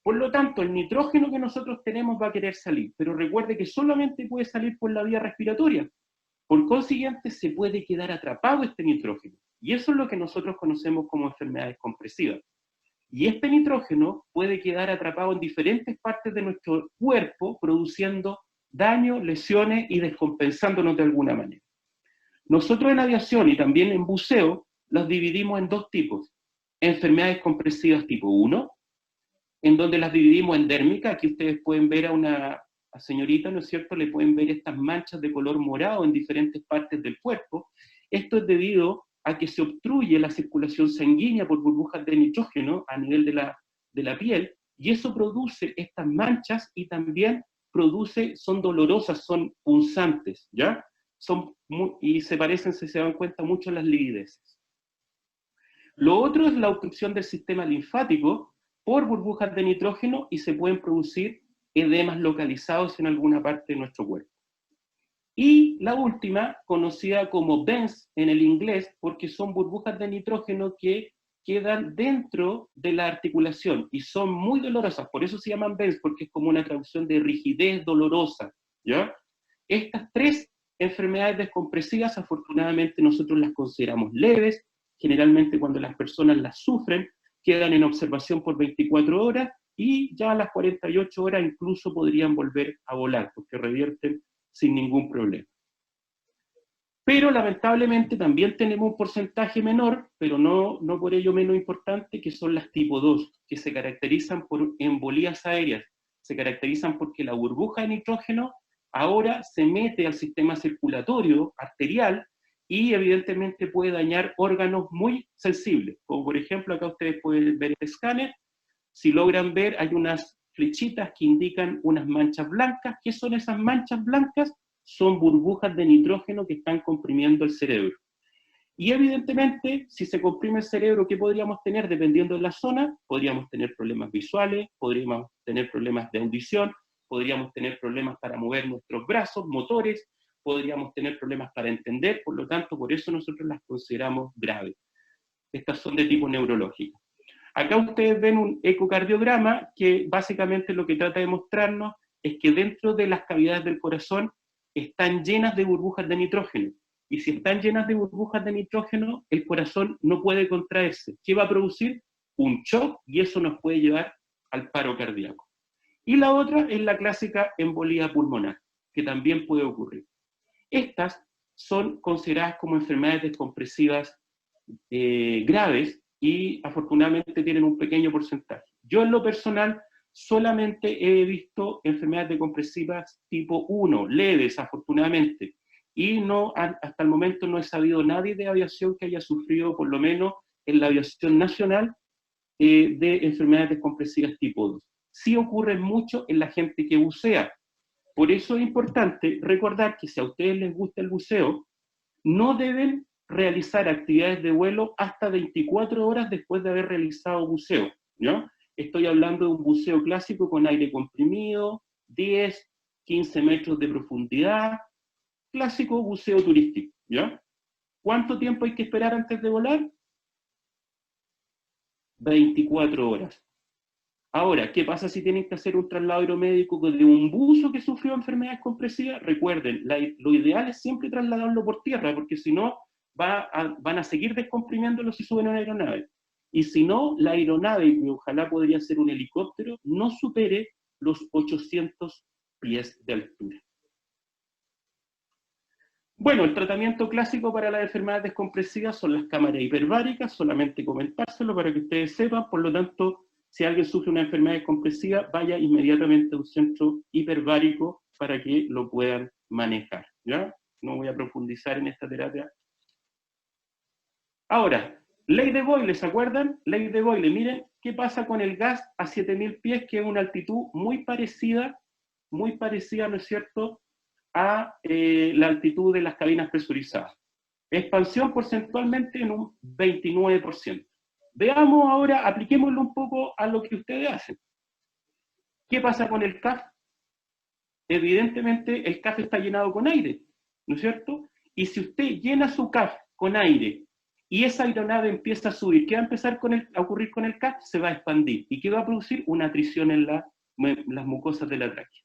Por lo tanto, el nitrógeno que nosotros tenemos va a querer salir, pero recuerde que solamente puede salir por la vía respiratoria. Por consiguiente, se puede quedar atrapado este nitrógeno. Y eso es lo que nosotros conocemos como enfermedad descompresiva. Y este nitrógeno puede quedar atrapado en diferentes partes de nuestro cuerpo, produciendo daño, lesiones y descompensándonos de alguna manera. Nosotros en aviación y también en buceo los dividimos en dos tipos. Enfermedades compresivas tipo 1, en donde las dividimos en dérmica. Aquí ustedes pueden ver a una señorita, ¿no es cierto? Le pueden ver estas manchas de color morado en diferentes partes del cuerpo. Esto es debido a que se obstruye la circulación sanguínea por burbujas de nitrógeno a nivel de la piel, y eso produce estas manchas y también son dolorosas, son punzantes, ¿ya? Y se parecen, si se dan cuenta, mucho a las livideces. Lo otro es la obstrucción del sistema linfático por burbujas de nitrógeno y se pueden producir edemas localizados en alguna parte de nuestro cuerpo. Y la última, conocida como VENS en el inglés, porque son burbujas de nitrógeno que quedan dentro de la articulación y son muy dolorosas, por eso se llaman VENS, porque es como una traducción de rigidez dolorosa, ¿ya? Estas tres enfermedades descompresivas, afortunadamente nosotros las consideramos leves, generalmente cuando las personas las sufren, quedan en observación por 24 horas y ya a las 48 horas incluso podrían volver a volar, porque revierten sin ningún problema. Pero lamentablemente también tenemos un porcentaje menor, pero no por ello menos importante, que son las tipo 2, que se caracterizan por embolías aéreas. Se caracterizan porque la burbuja de nitrógeno ahora se mete al sistema circulatorio arterial y evidentemente puede dañar órganos muy sensibles, como por ejemplo acá ustedes pueden ver este escáner. Si logran ver, hay unas flechitas que indican unas manchas blancas. ¿Qué son esas manchas blancas? Son burbujas de nitrógeno que están comprimiendo el cerebro. Y evidentemente, si se comprime el cerebro, ¿qué podríamos tener? Dependiendo de la zona, podríamos tener problemas visuales, podríamos tener problemas de audición, podríamos tener problemas para mover nuestros brazos, motores, podríamos tener problemas para entender, por lo tanto, por eso nosotros las consideramos graves. Estas son de tipo neurológico. Acá ustedes ven un ecocardiograma que básicamente lo que trata de mostrarnos es que dentro de las cavidades del corazón están llenas de burbujas de nitrógeno. Y si están llenas de burbujas de nitrógeno, el corazón no puede contraerse. ¿Qué va a producir? Un shock, y eso nos puede llevar al paro cardíaco. Y la otra es la clásica embolía pulmonar, que también puede ocurrir. Estas son consideradas como enfermedades descompresivas graves, y afortunadamente tienen un pequeño porcentaje. Yo en lo personal solamente he visto enfermedades descompresivas tipo 1, leves afortunadamente, y hasta el momento no he sabido nadie de aviación que haya sufrido, por lo menos en la aviación nacional, de enfermedades descompresivas tipo 2. Sí ocurre mucho en la gente que bucea. Por eso es importante recordar que si a ustedes les gusta el buceo, no deben realizar actividades de vuelo hasta 24 horas después de haber realizado buceo, ¿no? Estoy hablando de un buceo clásico con aire comprimido, 10, 15 metros de profundidad, clásico buceo turístico, ¿ya? ¿Cuánto tiempo hay que esperar antes de volar? 24 horas. Ahora, ¿qué pasa si tienen que hacer un traslado aeromédico de un buzo que sufrió enfermedades compresivas? Recuerden, lo ideal es siempre trasladarlo por tierra, porque si no, van a seguir descomprimiéndolo si suben a una aeronave. Y si no, la aeronave, que ojalá podría ser un helicóptero, no supere los 800 pies de altura. Bueno, el tratamiento clásico para las enfermedades descompresivas son las cámaras hiperbáricas, solamente comentárselo para que ustedes sepan. Por lo tanto, si alguien sufre una enfermedad descompresiva, vaya inmediatamente a un centro hiperbárico para que lo puedan manejar, ¿ya? No voy a profundizar en esta terapia. Ahora, ley de Boyle, ¿se acuerdan? Ley de Boyle, miren qué pasa con el gas a 7000 pies, que es una altitud muy parecida, ¿no es cierto?, a la altitud de las cabinas presurizadas. Expansión porcentualmente en un 29%. Veamos ahora, apliquémoslo un poco a lo que ustedes hacen. ¿Qué pasa con el CAF? Evidentemente el CAF está llenado con aire, ¿no es cierto? Y si usted llena su CAF con aire y esa aeronave empieza a subir, ¿qué va a empezar a ocurrir con el CAF? Se va a expandir. ¿Y qué va a producir? Una atrición en las mucosas de la tráquea.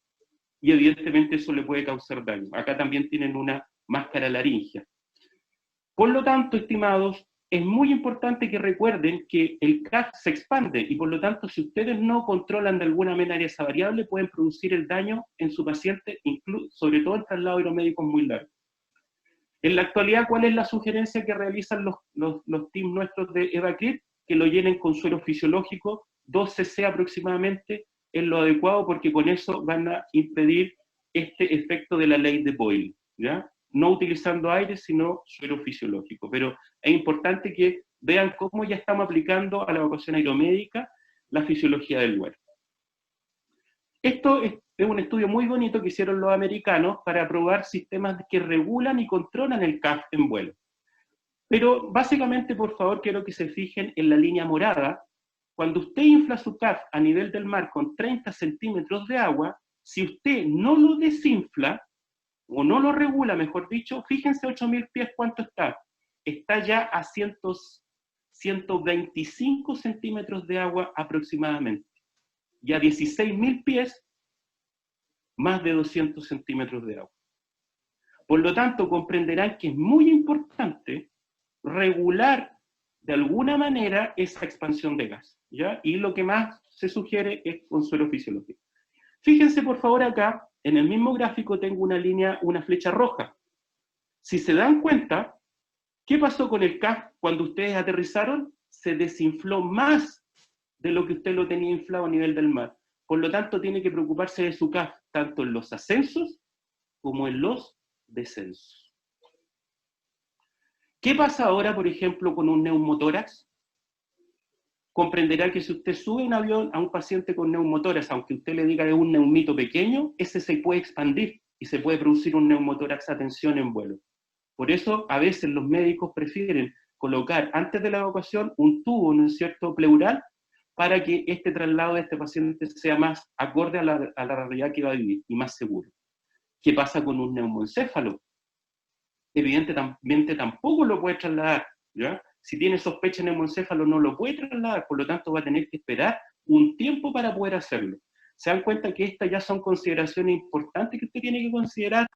Y evidentemente eso le puede causar daño. Acá también tienen una máscara laríngea. Por lo tanto, estimados, es muy importante que recuerden que el CAF se expande y por lo tanto, si ustedes no controlan de alguna manera esa variable, pueden producir el daño en su paciente, sobre todo en traslados aeromédicos muy largos. En la actualidad, ¿cuál es la sugerencia que realizan los teams nuestros de EvaClear? Que lo llenen con suero fisiológico, 2 cc aproximadamente, es lo adecuado porque con eso van a impedir este efecto de la ley de Boyle, ¿ya? No utilizando aire, sino suero fisiológico. Pero es importante que vean cómo ya estamos aplicando a la evacuación aeromédica la fisiología del vuelo. Esto es un estudio muy bonito que hicieron los americanos para probar sistemas que regulan y controlan el CAF en vuelo. Pero básicamente, por favor, quiero que se fijen en la línea morada. Cuando usted infla su CAF a nivel del mar con 30 centímetros de agua, si usted no lo desinfla, o no lo regula, mejor dicho, fíjense 8000 pies cuánto está. Está ya a 125 centímetros de agua aproximadamente. Y a 16.000 pies, más de 200 centímetros de agua. Por lo tanto, comprenderán que es muy importante regular de alguna manera esa expansión de gas, ¿ya? Y lo que más se sugiere es con suero fisiológico. Fíjense por favor acá, en el mismo gráfico tengo una línea, una flecha roja. Si se dan cuenta, ¿qué pasó con el CAF cuando ustedes aterrizaron? Se desinfló más de lo que usted lo tenía inflado a nivel del mar. Por lo tanto, tiene que preocuparse de su CAF, tanto en los ascensos como en los descensos. ¿Qué pasa ahora, por ejemplo, con un neumotórax? Comprenderá que si usted sube un avión a un paciente con neumotórax, aunque usted le diga que es un neumito pequeño, ese se puede expandir y se puede producir un neumotórax a tensión en vuelo. Por eso, a veces los médicos prefieren colocar antes de la evacuación un tubo, ¿no es cierto?, pleural, para que este traslado de este paciente sea más acorde a la realidad que va a vivir y más seguro. ¿Qué pasa con un neumoencéfalo? Evidentemente tampoco lo puede trasladar, ¿ya? Si tiene sospecha de neumoencéfalo no lo puede trasladar, por lo tanto va a tener que esperar un tiempo para poder hacerlo. Se dan cuenta que estas ya son consideraciones importantes que usted tiene que considerar,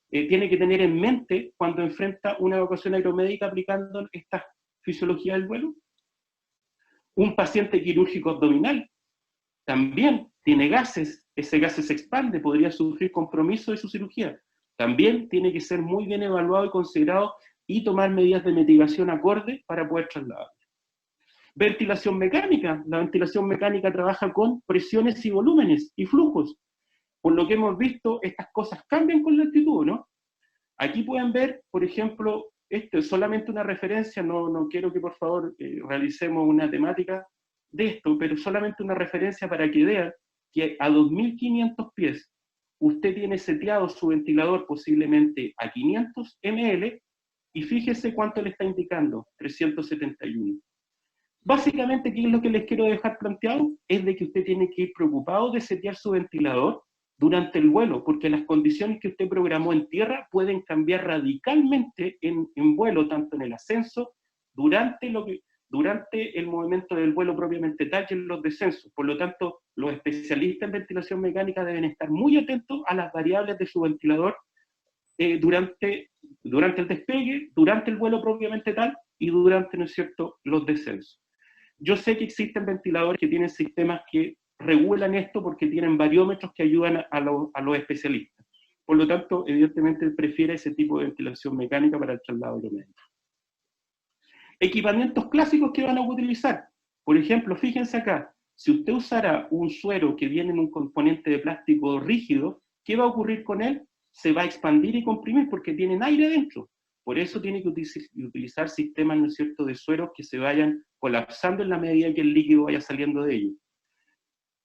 tiene que tener en mente cuando enfrenta una evacuación aeromédica aplicando esta fisiología del vuelo. Un paciente quirúrgico abdominal también tiene gases, ese gas se expande, podría sufrir compromiso de su cirugía. También tiene que ser muy bien evaluado y considerado y tomar medidas de mitigación acorde para poder trasladar. Ventilación mecánica. La ventilación mecánica trabaja con presiones y volúmenes y flujos. Por lo que hemos visto, estas cosas cambian con la altitud, ¿no? Aquí pueden ver, por ejemplo, esto es solamente una referencia, no quiero que por favor realicemos una temática de esto, pero solamente una referencia para que vean que a 2500 pies usted tiene seteado su ventilador posiblemente a 500 ml y fíjese cuánto le está indicando, 371. Básicamente, ¿qué es lo que les quiero dejar planteado? Es de que usted tiene que ir preocupado de setear su ventilador durante el vuelo, porque las condiciones que usted programó en tierra pueden cambiar radicalmente en vuelo, tanto en el ascenso, durante el movimiento del vuelo propiamente tal y en los descensos. Por lo tanto, los especialistas en ventilación mecánica deben estar muy atentos a las variables de su ventilador durante el despegue, durante el vuelo propiamente tal y durante, ¿no es cierto?, los descensos. Yo sé que existen ventiladores que tienen sistemas que regulan esto porque tienen variómetros que ayudan a los especialistas. Por lo tanto, evidentemente, prefiere ese tipo de ventilación mecánica para el traslado aeromédico. Equipamientos clásicos que van a utilizar. Por ejemplo, fíjense acá, Si usted usara un suero que viene en un componente de plástico rígido, ¿qué va a ocurrir con él? Se va a expandir y comprimir porque tienen aire dentro. Por eso tiene que utilizar sistemas, ¿no es cierto?, de sueros que se vayan colapsando en la medida que el líquido vaya saliendo de ellos.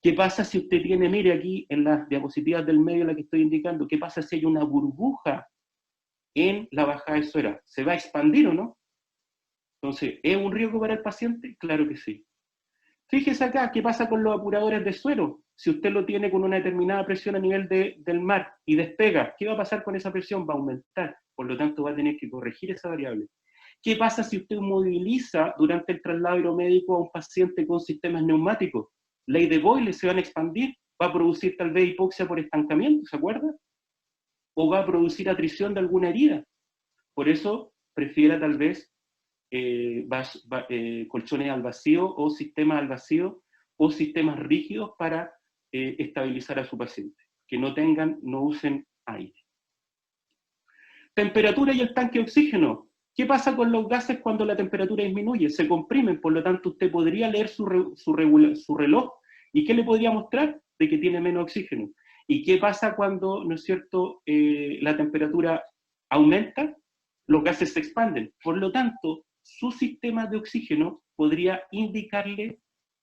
¿Qué pasa si usted tiene, mire aquí en las diapositivas del medio la que estoy indicando, qué pasa si hay una burbuja en la bajada de suero? ¿Se va a expandir o no? Entonces, ¿es un riesgo para el paciente? Claro que sí. Fíjese acá, ¿qué pasa con los apuradores de suero? Si usted lo tiene con una determinada presión a nivel del mar y despega, ¿qué va a pasar con esa presión? Va a aumentar, por lo tanto va a tener que corregir esa variable. ¿Qué pasa si usted moviliza durante el traslado aeromédico a un paciente con sistemas neumáticos? Ley de Boyle, se van a expandir, va a producir tal vez hipoxia por estancamiento, ¿se acuerda? O va a producir atrición de alguna herida. Por eso, prefiera tal vez colchones al vacío o sistemas al vacío o sistemas rígidos para estabilizar a su paciente, que no usen aire. Temperatura y el tanque de oxígeno. ¿Qué pasa con los gases cuando la temperatura disminuye? Se comprimen, por lo tanto usted podría leer su reloj, ¿y qué le podría mostrar? De que tiene menos oxígeno. ¿Y qué pasa cuando, ¿no es cierto?, la temperatura aumenta? Los gases se expanden. Por lo tanto, su sistema de oxígeno podría indicarle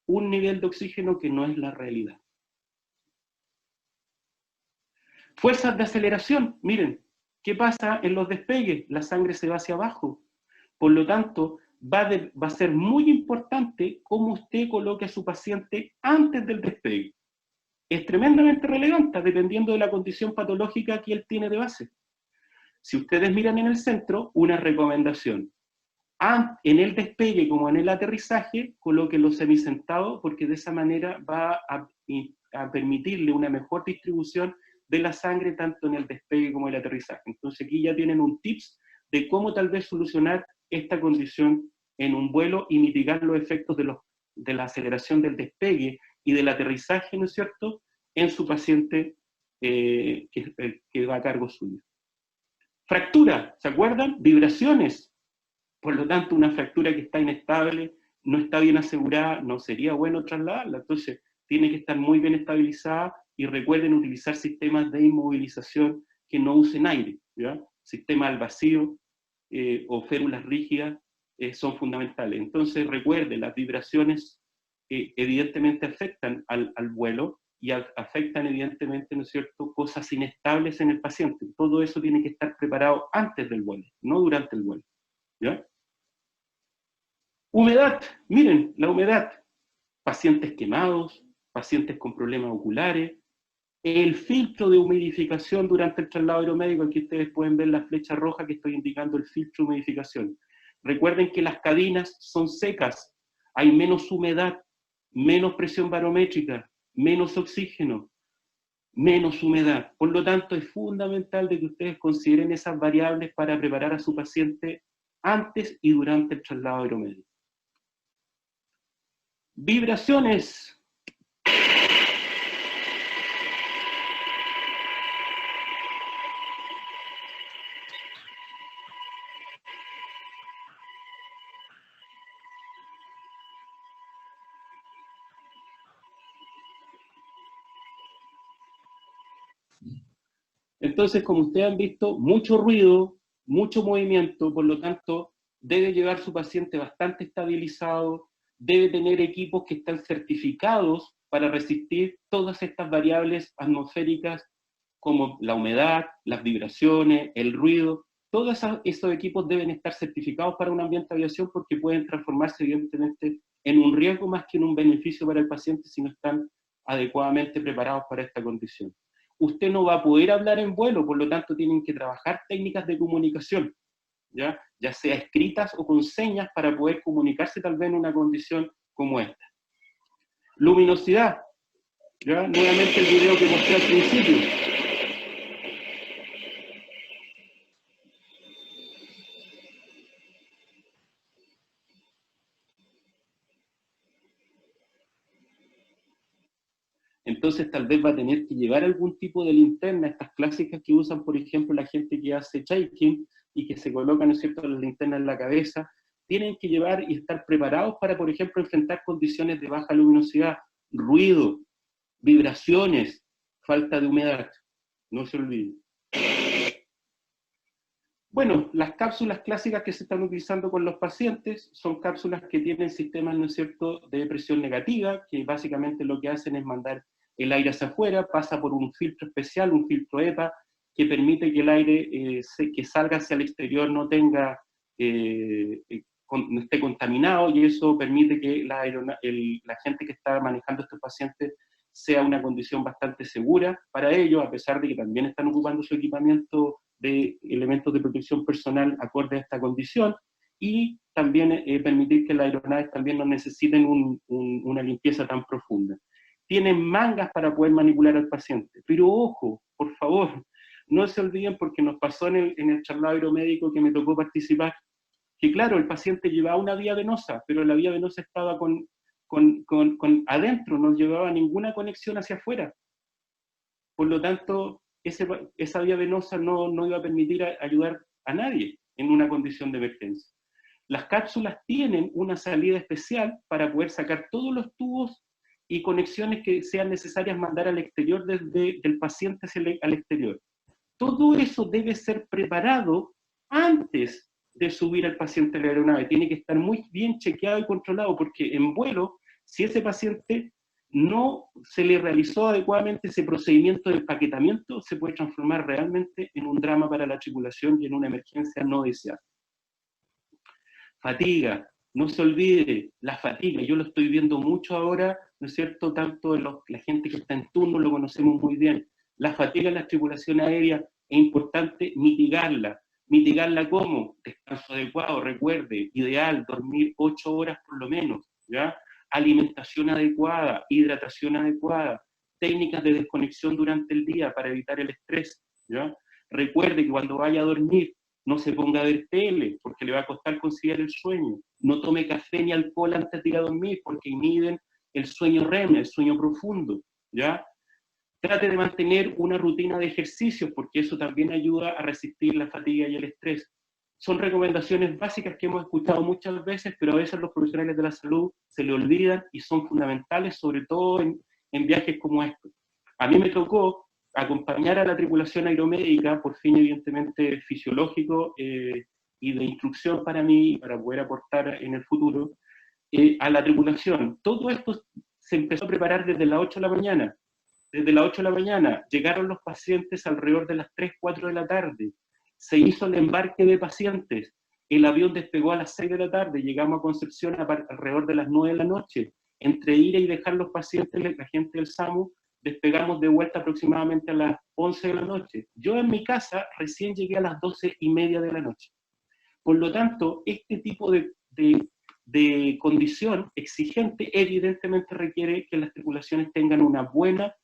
un nivel de oxígeno que no es la realidad. Fuerzas de aceleración, miren, ¿qué pasa en los despegues? La sangre se va hacia abajo. Por lo tanto, va a ser muy importante cómo usted coloque a su paciente antes del despegue. Es tremendamente relevante, dependiendo de la condición patológica que él tiene de base. Si ustedes miran en el centro, una recomendación. En el despegue como en el aterrizaje, colóquenlo semisentado, porque de esa manera va a permitirle una mejor distribución de la sangre tanto en el despegue como en el aterrizaje. Entonces aquí ya tienen un tips de cómo tal vez solucionar esta condición en un vuelo y mitigar los efectos de la aceleración del despegue y del aterrizaje, ¿no es cierto?, en su paciente que va a cargo suyo. Fractura, ¿se acuerdan? Vibraciones. Por lo tanto, una fractura que está inestable, no está bien asegurada, no sería bueno trasladarla. Entonces, tiene que estar muy bien estabilizada y recuerden utilizar sistemas de inmovilización que no usen aire, ¿ya? Sistemas al vacío o férulas rígidas son fundamentales. Entonces, recuerden, las vibraciones evidentemente afectan al vuelo y afectan evidentemente, ¿no es cierto?, cosas inestables en el paciente. Todo eso tiene que estar preparado antes del vuelo, no durante el vuelo, ¿ya? Humedad, miren, la humedad, pacientes quemados, pacientes con problemas oculares, el filtro de humidificación durante el traslado aeromédico, aquí ustedes pueden ver la flecha roja que estoy indicando el filtro de humidificación. Recuerden que las cabinas son secas, hay menos humedad, menos presión barométrica, menos oxígeno, menos humedad. Por lo tanto, es fundamental de que ustedes consideren esas variables para preparar a su paciente antes y durante el traslado aeromédico. Vibraciones. Entonces, como ustedes han visto, mucho ruido, mucho movimiento, por lo tanto, debe llevar su paciente bastante estabilizado, debe tener equipos que están certificados para resistir todas estas variables atmosféricas como la humedad, las vibraciones, el ruido. Todos esos equipos deben estar certificados para un ambiente de aviación porque pueden transformarse evidentemente en un riesgo más que en un beneficio para el paciente si no están adecuadamente preparados para esta condición. Usted no va a poder hablar en vuelo, por lo tanto tienen que trabajar técnicas de comunicación, ya sea escritas o con señas para poder comunicarse tal vez en una condición como esta. Luminosidad, ¿ya? Nuevamente el video que mostré al principio. Entonces tal vez va a tener que llevar algún tipo de linterna, estas clásicas que usan, por ejemplo, la gente que hace shaking y que se colocan, ¿no es cierto?, las linternas en la cabeza. Tienen que llevar y estar preparados para, por ejemplo, enfrentar condiciones de baja luminosidad, ruido, vibraciones, falta de humedad. No se olvide. Bueno, las cápsulas clásicas que se están utilizando con los pacientes son cápsulas que tienen sistemas, ¿no es cierto?, de presión negativa, que básicamente lo que hacen es mandar el aire hacia afuera, pasa por un filtro especial, un filtro EPA, que permite que el aire que salga hacia el exterior no tenga, no esté contaminado, y eso permite que la gente que está manejando a estos pacientes sea una condición bastante segura para ellos, a pesar de que también están ocupando su equipamiento de elementos de protección personal acorde a esta condición, y también permitir que las aeronaves también no necesiten una limpieza tan profunda. Tienen mangas para poder manipular al paciente, pero ojo, por favor, no se olviden, porque nos pasó en el charlado aeromédico que me tocó participar, que claro, el paciente llevaba una vía venosa, pero la vía venosa estaba adentro, no llevaba ninguna conexión hacia afuera. Por lo tanto, esa vía venosa no iba a permitir ayudar a nadie en una condición de emergencia. Las cápsulas tienen una salida especial para poder sacar todos los tubos y conexiones que sean necesarias mandar al exterior, desde el paciente al exterior. Todo eso debe ser preparado antes de subir al paciente a la aeronave. Tiene que estar muy bien chequeado y controlado, porque en vuelo, si ese paciente no se le realizó adecuadamente ese procedimiento de empaquetamiento, se puede transformar realmente en un drama para la tripulación y en una emergencia no deseada. Fatiga. No se olvide, la fatiga, yo lo estoy viendo mucho ahora, ¿no es cierto? Tanto la gente que está en turno lo conocemos muy bien. La fatiga en la tripulación aérea es importante mitigarla. ¿Mitigarla cómo? Descanso adecuado, recuerde, ideal, dormir 8 horas por lo menos, ¿ya? Alimentación adecuada, hidratación adecuada, técnicas de desconexión durante el día para evitar el estrés, ¿ya? Recuerde que cuando vaya a dormir, no se ponga a ver tele, porque le va a costar conciliar el sueño. No tome café ni alcohol antes de ir a dormir, porque inhiben el sueño REM, el sueño profundo, ¿ya? Trate de mantener una rutina de ejercicios, porque eso también ayuda a resistir la fatiga y el estrés. Son recomendaciones básicas que hemos escuchado muchas veces, pero a veces los profesionales de la salud se le olvidan y son fundamentales, sobre todo en viajes como estos. A mí me tocó acompañar a la tripulación aeromédica por fin evidentemente fisiológico y de instrucción para mí, para poder aportar en el futuro, a la tripulación. Todo esto se empezó a preparar desde las 8 de la mañana. Desde las 8 de la mañana llegaron los pacientes alrededor de las 3, 4 de la tarde. Se hizo el embarque de pacientes. El avión despegó a las 6 de la tarde. Llegamos a Concepción alrededor de las 9 de la noche. Entre ir y dejar los pacientes, la gente del SAMU, despegamos de vuelta aproximadamente a las 11 de la noche. Yo en mi casa recién llegué a las 12:30 de la noche. Por lo tanto, este tipo de condición exigente evidentemente requiere que las tripulaciones tengan una buena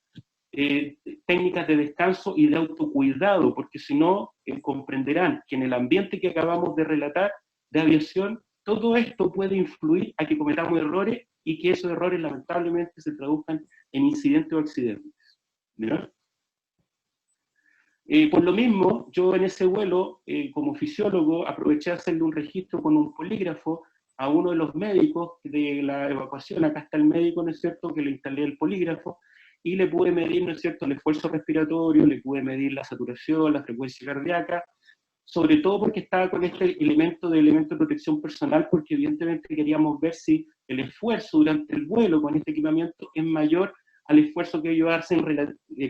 técnicas de descanso y de autocuidado, porque si no, comprenderán que en el ambiente que acabamos de relatar de aviación, todo esto puede influir a que cometamos errores y que esos errores lamentablemente se traduzcan en incidentes o accidentes. ¿Verdad? Por lo mismo, yo en ese vuelo, como fisiólogo, aproveché a hacerle un registro con un polígrafo a uno de los médicos de la evacuación. Acá está el médico, ¿no es cierto?, que le instalé el polígrafo, y le pude medir, ¿no es cierto?, el esfuerzo respiratorio, le pude medir la saturación, la frecuencia cardíaca, sobre todo porque estaba con este elemento de protección personal, porque evidentemente queríamos ver si el esfuerzo durante el vuelo con este equipamiento es mayor al esfuerzo que ellos hacen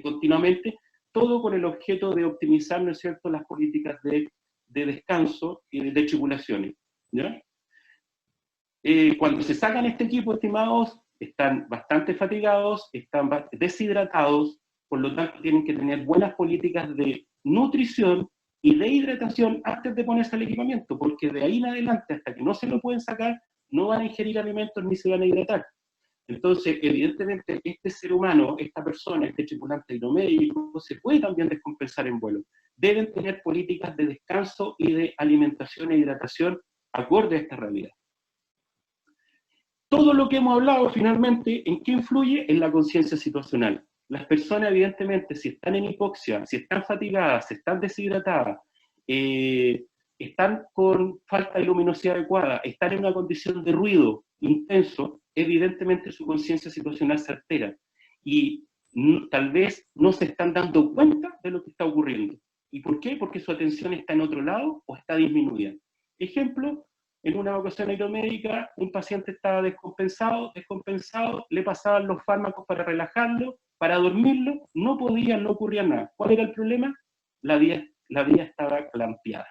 continuamente, todo con el objeto de optimizar, ¿no es cierto?, las políticas de descanso y de tripulaciones, ¿ya? Cuando se sacan este equipo, estimados, están bastante fatigados, están deshidratados, por lo tanto tienen que tener buenas políticas de nutrición y de hidratación antes de ponerse el equipamiento, porque de ahí en adelante, hasta que no se lo pueden sacar, no van a ingerir alimentos ni se van a hidratar. Entonces, evidentemente, este ser humano, esta persona, este tripulante aeromédico, se puede también descompensar en vuelo. Deben tener políticas de descanso y de alimentación e hidratación acorde a esta realidad. Todo lo que hemos hablado, finalmente, ¿en qué influye? En la conciencia situacional. Las personas, evidentemente, si están en hipoxia, si están fatigadas, si están deshidratadas, están con falta de luminosidad adecuada, están en una condición de ruido, intenso, evidentemente su conciencia situacional se altera y tal vez no se están dando cuenta de lo que está ocurriendo. ¿Y por qué? Porque su atención está en otro lado o está disminuida. Ejemplo, en una evacuación aeromédica, un paciente estaba descompensado, le pasaban los fármacos para relajarlo, para dormirlo, no podía, no ocurría nada. ¿Cuál era el problema? La vía estaba clampeada.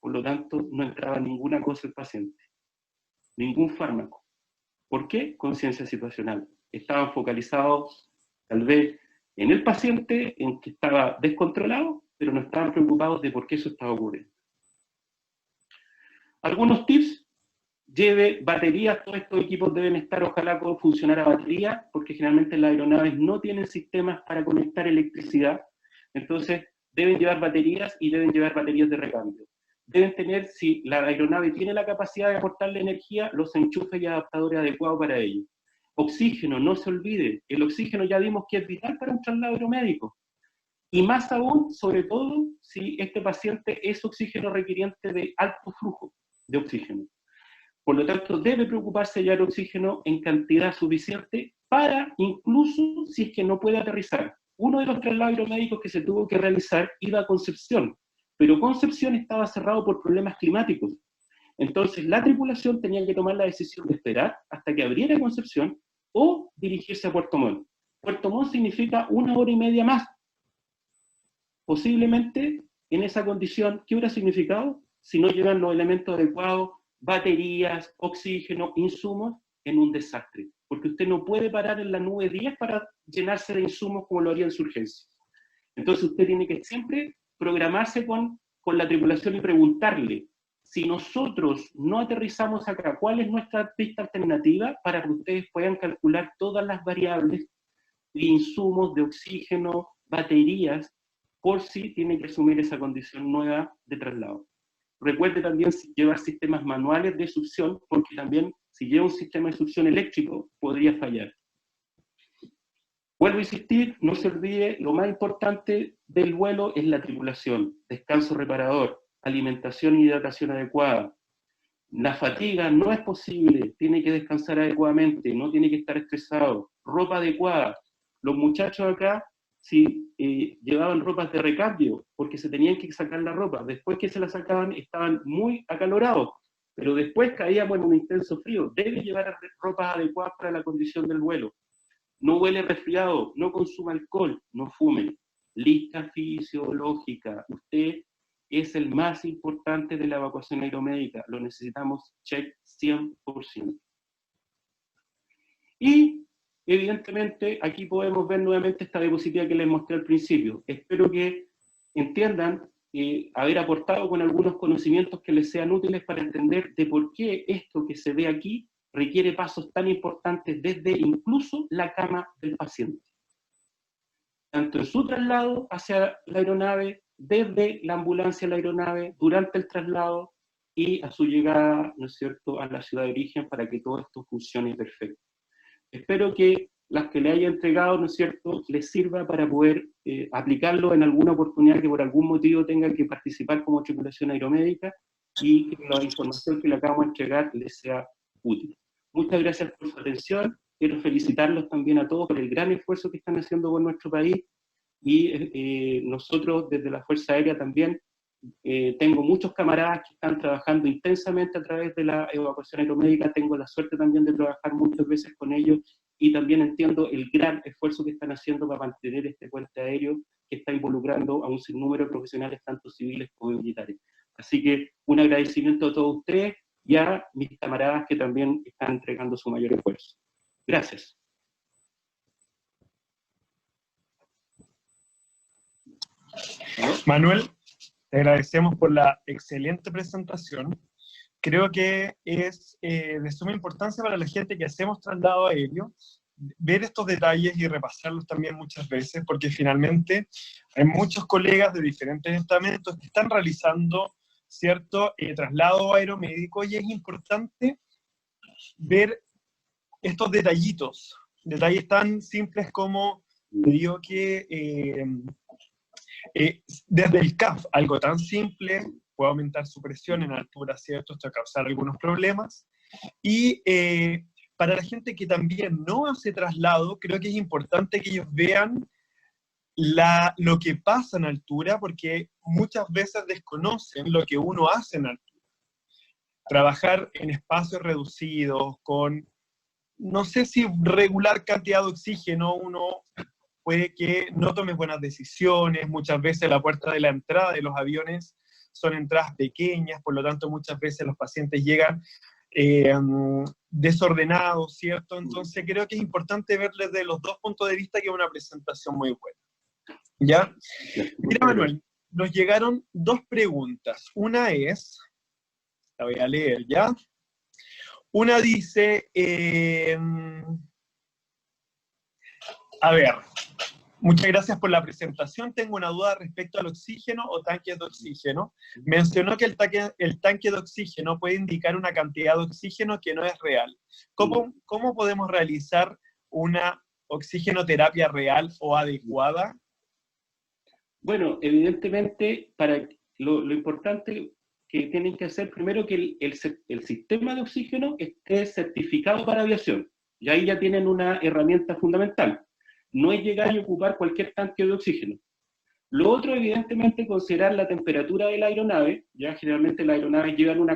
Por lo tanto, no entraba ninguna cosa el paciente, ningún fármaco. ¿Por qué? Conciencia situacional. Estaban focalizados tal vez en el paciente, en que estaba descontrolado, pero no estaban preocupados de por qué eso estaba ocurriendo. Algunos tips: lleve baterías, todos estos equipos deben estar, ojalá puedan funcionar a batería, porque generalmente las aeronaves no tienen sistemas para conectar electricidad, entonces deben llevar baterías y deben llevar baterías de recambio. Deben tener, si la aeronave tiene la capacidad de aportarle energía, los enchufes y adaptadores adecuados para ello. Oxígeno, no se olvide, el oxígeno ya vimos que es vital para un traslado aeromédico. Y más aún, sobre todo, si este paciente es oxígeno requiriente de alto flujo de oxígeno. Por lo tanto, debe preocuparse de llevar oxígeno en cantidad suficiente para, incluso si es que no puede aterrizar. Uno de los traslados aeromédicos que se tuvo que realizar iba a Concepción, pero Concepción estaba cerrado por problemas climáticos. Entonces, la tripulación tenía que tomar la decisión de esperar hasta que abriera Concepción o dirigirse a Puerto Montt. Puerto Montt significa 1 hora y media más. Posiblemente, en esa condición, ¿qué hubiera significado? Si no llevan los elementos adecuados, baterías, oxígeno, insumos, en un desastre. Porque usted no puede parar en la nube 10 para llenarse de insumos como lo haría en su urgencia. Entonces usted tiene que siempre programarse con la tripulación y preguntarle: si nosotros no aterrizamos acá, ¿cuál es nuestra pista alternativa? Para que ustedes puedan calcular todas las variables de insumos, de oxígeno, baterías, por si tiene que asumir esa condición nueva de traslado. Recuerde también llevar sistemas manuales de succión, porque también si lleva un sistema de succión eléctrico podría fallar. Vuelvo a insistir, no se olvide, lo más importante del vuelo es la tripulación, descanso reparador, alimentación y hidratación adecuada. La fatiga no es posible, tiene que descansar adecuadamente, no tiene que estar estresado. Ropa adecuada. Los muchachos acá, si llevaban ropas de recambio, porque se tenían que sacar la ropa, después que se la sacaban estaban muy acalorados, pero después caíamos en un intenso frío. Debe llevar ropas adecuadas para la condición del vuelo. No huele resfriado, no consuma alcohol, no fume. Lista fisiológica. Usted es el más importante de la evacuación aeromédica. Lo necesitamos check 100%. Y, evidentemente, aquí podemos ver nuevamente esta diapositiva que les mostré al principio. Espero que entiendan haber aportado con algunos conocimientos que les sean útiles para entender de por qué esto que se ve aquí requiere pasos tan importantes desde incluso la cama del paciente. Tanto en su traslado hacia la aeronave, desde la ambulancia a la aeronave, durante el traslado y a su llegada, ¿no es cierto?, a la ciudad de origen, para que todo esto funcione perfecto. Espero que las que le haya entregado, ¿no es cierto?, les sirva para poder aplicarlo en alguna oportunidad que por algún motivo tenga que participar como tripulación aeromédica, y que la información que le acabo de entregar les sea útil. Muchas gracias por su atención. Quiero felicitarlos también a todos por el gran esfuerzo que están haciendo por nuestro país, y nosotros desde la Fuerza Aérea también tengo muchos camaradas que están trabajando intensamente a través de la evacuación aeromédica. Tengo la suerte también de trabajar muchas veces con ellos, y también entiendo el gran esfuerzo que están haciendo para mantener este puente aéreo que está involucrando a un sinnúmero de profesionales, tanto civiles como militares. Así que un agradecimiento a todos ustedes y a mis camaradas que también están entregando su mayor esfuerzo. Gracias. Manuel, te agradecemos por la excelente presentación. Creo que es de suma importancia para la gente que hacemos traslado aéreo ver estos detalles y repasarlos también muchas veces, porque finalmente hay muchos colegas de diferentes estamentos que están realizando cierto traslado aeromédico, y es importante ver estos detallitos, detalles tan simples como, te digo que desde el CAF, algo tan simple puede aumentar su presión en altura, ¿cierto? Esto va a causar algunos problemas, Y para la gente que también no hace traslado, creo que es importante que ellos vean lo que pasa en altura, porque muchas veces desconocen lo que uno hace en altura. Trabajar en espacios reducidos, con, no sé si regular cantidad de oxígeno, uno puede que no tome buenas decisiones, muchas veces la puerta de la entrada de los aviones son entradas pequeñas, por lo tanto muchas veces los pacientes llegan desordenados, ¿cierto? Entonces creo que es importante ver desde los dos puntos de vista, que es una presentación muy buena. ¿Ya? Mira, Manuel, nos llegaron dos preguntas. Una es, la voy a leer, ¿ya? Una dice, a ver, muchas gracias por la presentación. Tengo una duda respecto al oxígeno o tanques de oxígeno. Mencionó que el tanque de oxígeno puede indicar una cantidad de oxígeno que no es real. ¿Cómo podemos realizar una oxigenoterapia real o adecuada? Bueno, evidentemente, lo importante que tienen que hacer primero que el sistema de oxígeno esté certificado para aviación. Y ahí ya tienen una herramienta fundamental. No es llegar y ocupar cualquier tanque de oxígeno. Lo otro, evidentemente, considerar la temperatura de la aeronave. Ya generalmente las aeronaves llevan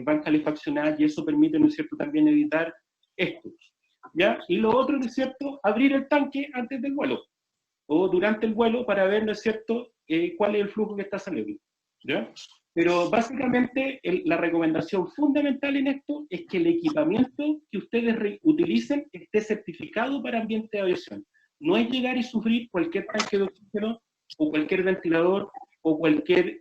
van calefaccionadas y eso permite, ¿no es cierto?, también evitar esto. ¿Ya? Y lo otro, ¿no es cierto?, abrir el tanque antes del vuelo o durante el vuelo para ver, ¿no es cierto?, cuál es el flujo que está saliendo. ¿Ya? Pero básicamente la recomendación fundamental en esto es que el equipamiento que ustedes utilicen esté certificado para ambiente de aviación. No es llegar y sufrir cualquier tanque de oxígeno o cualquier ventilador o cualquier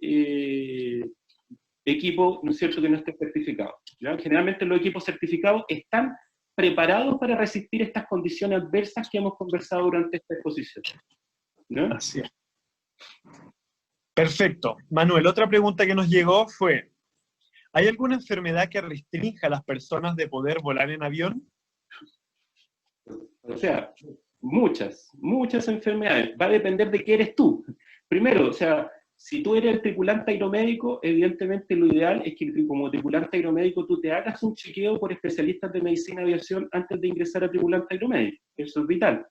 equipo, ¿no es cierto?, que no esté certificado. ¿Ya? Generalmente los equipos certificados están preparados para resistir estas condiciones adversas que hemos conversado durante esta exposición. ¿No? Así es. Perfecto. Manuel, otra pregunta que nos llegó fue, ¿hay alguna enfermedad que restrinja a las personas de poder volar en avión? O sea, muchas enfermedades. Va a depender de qué eres tú. Primero, o sea, si tú eres el tripulante aeromédico, evidentemente lo ideal es que como tripulante aeromédico tú te hagas un chequeo por especialistas de medicina de aviación antes de ingresar a tripulante aeromédico. Eso es vital.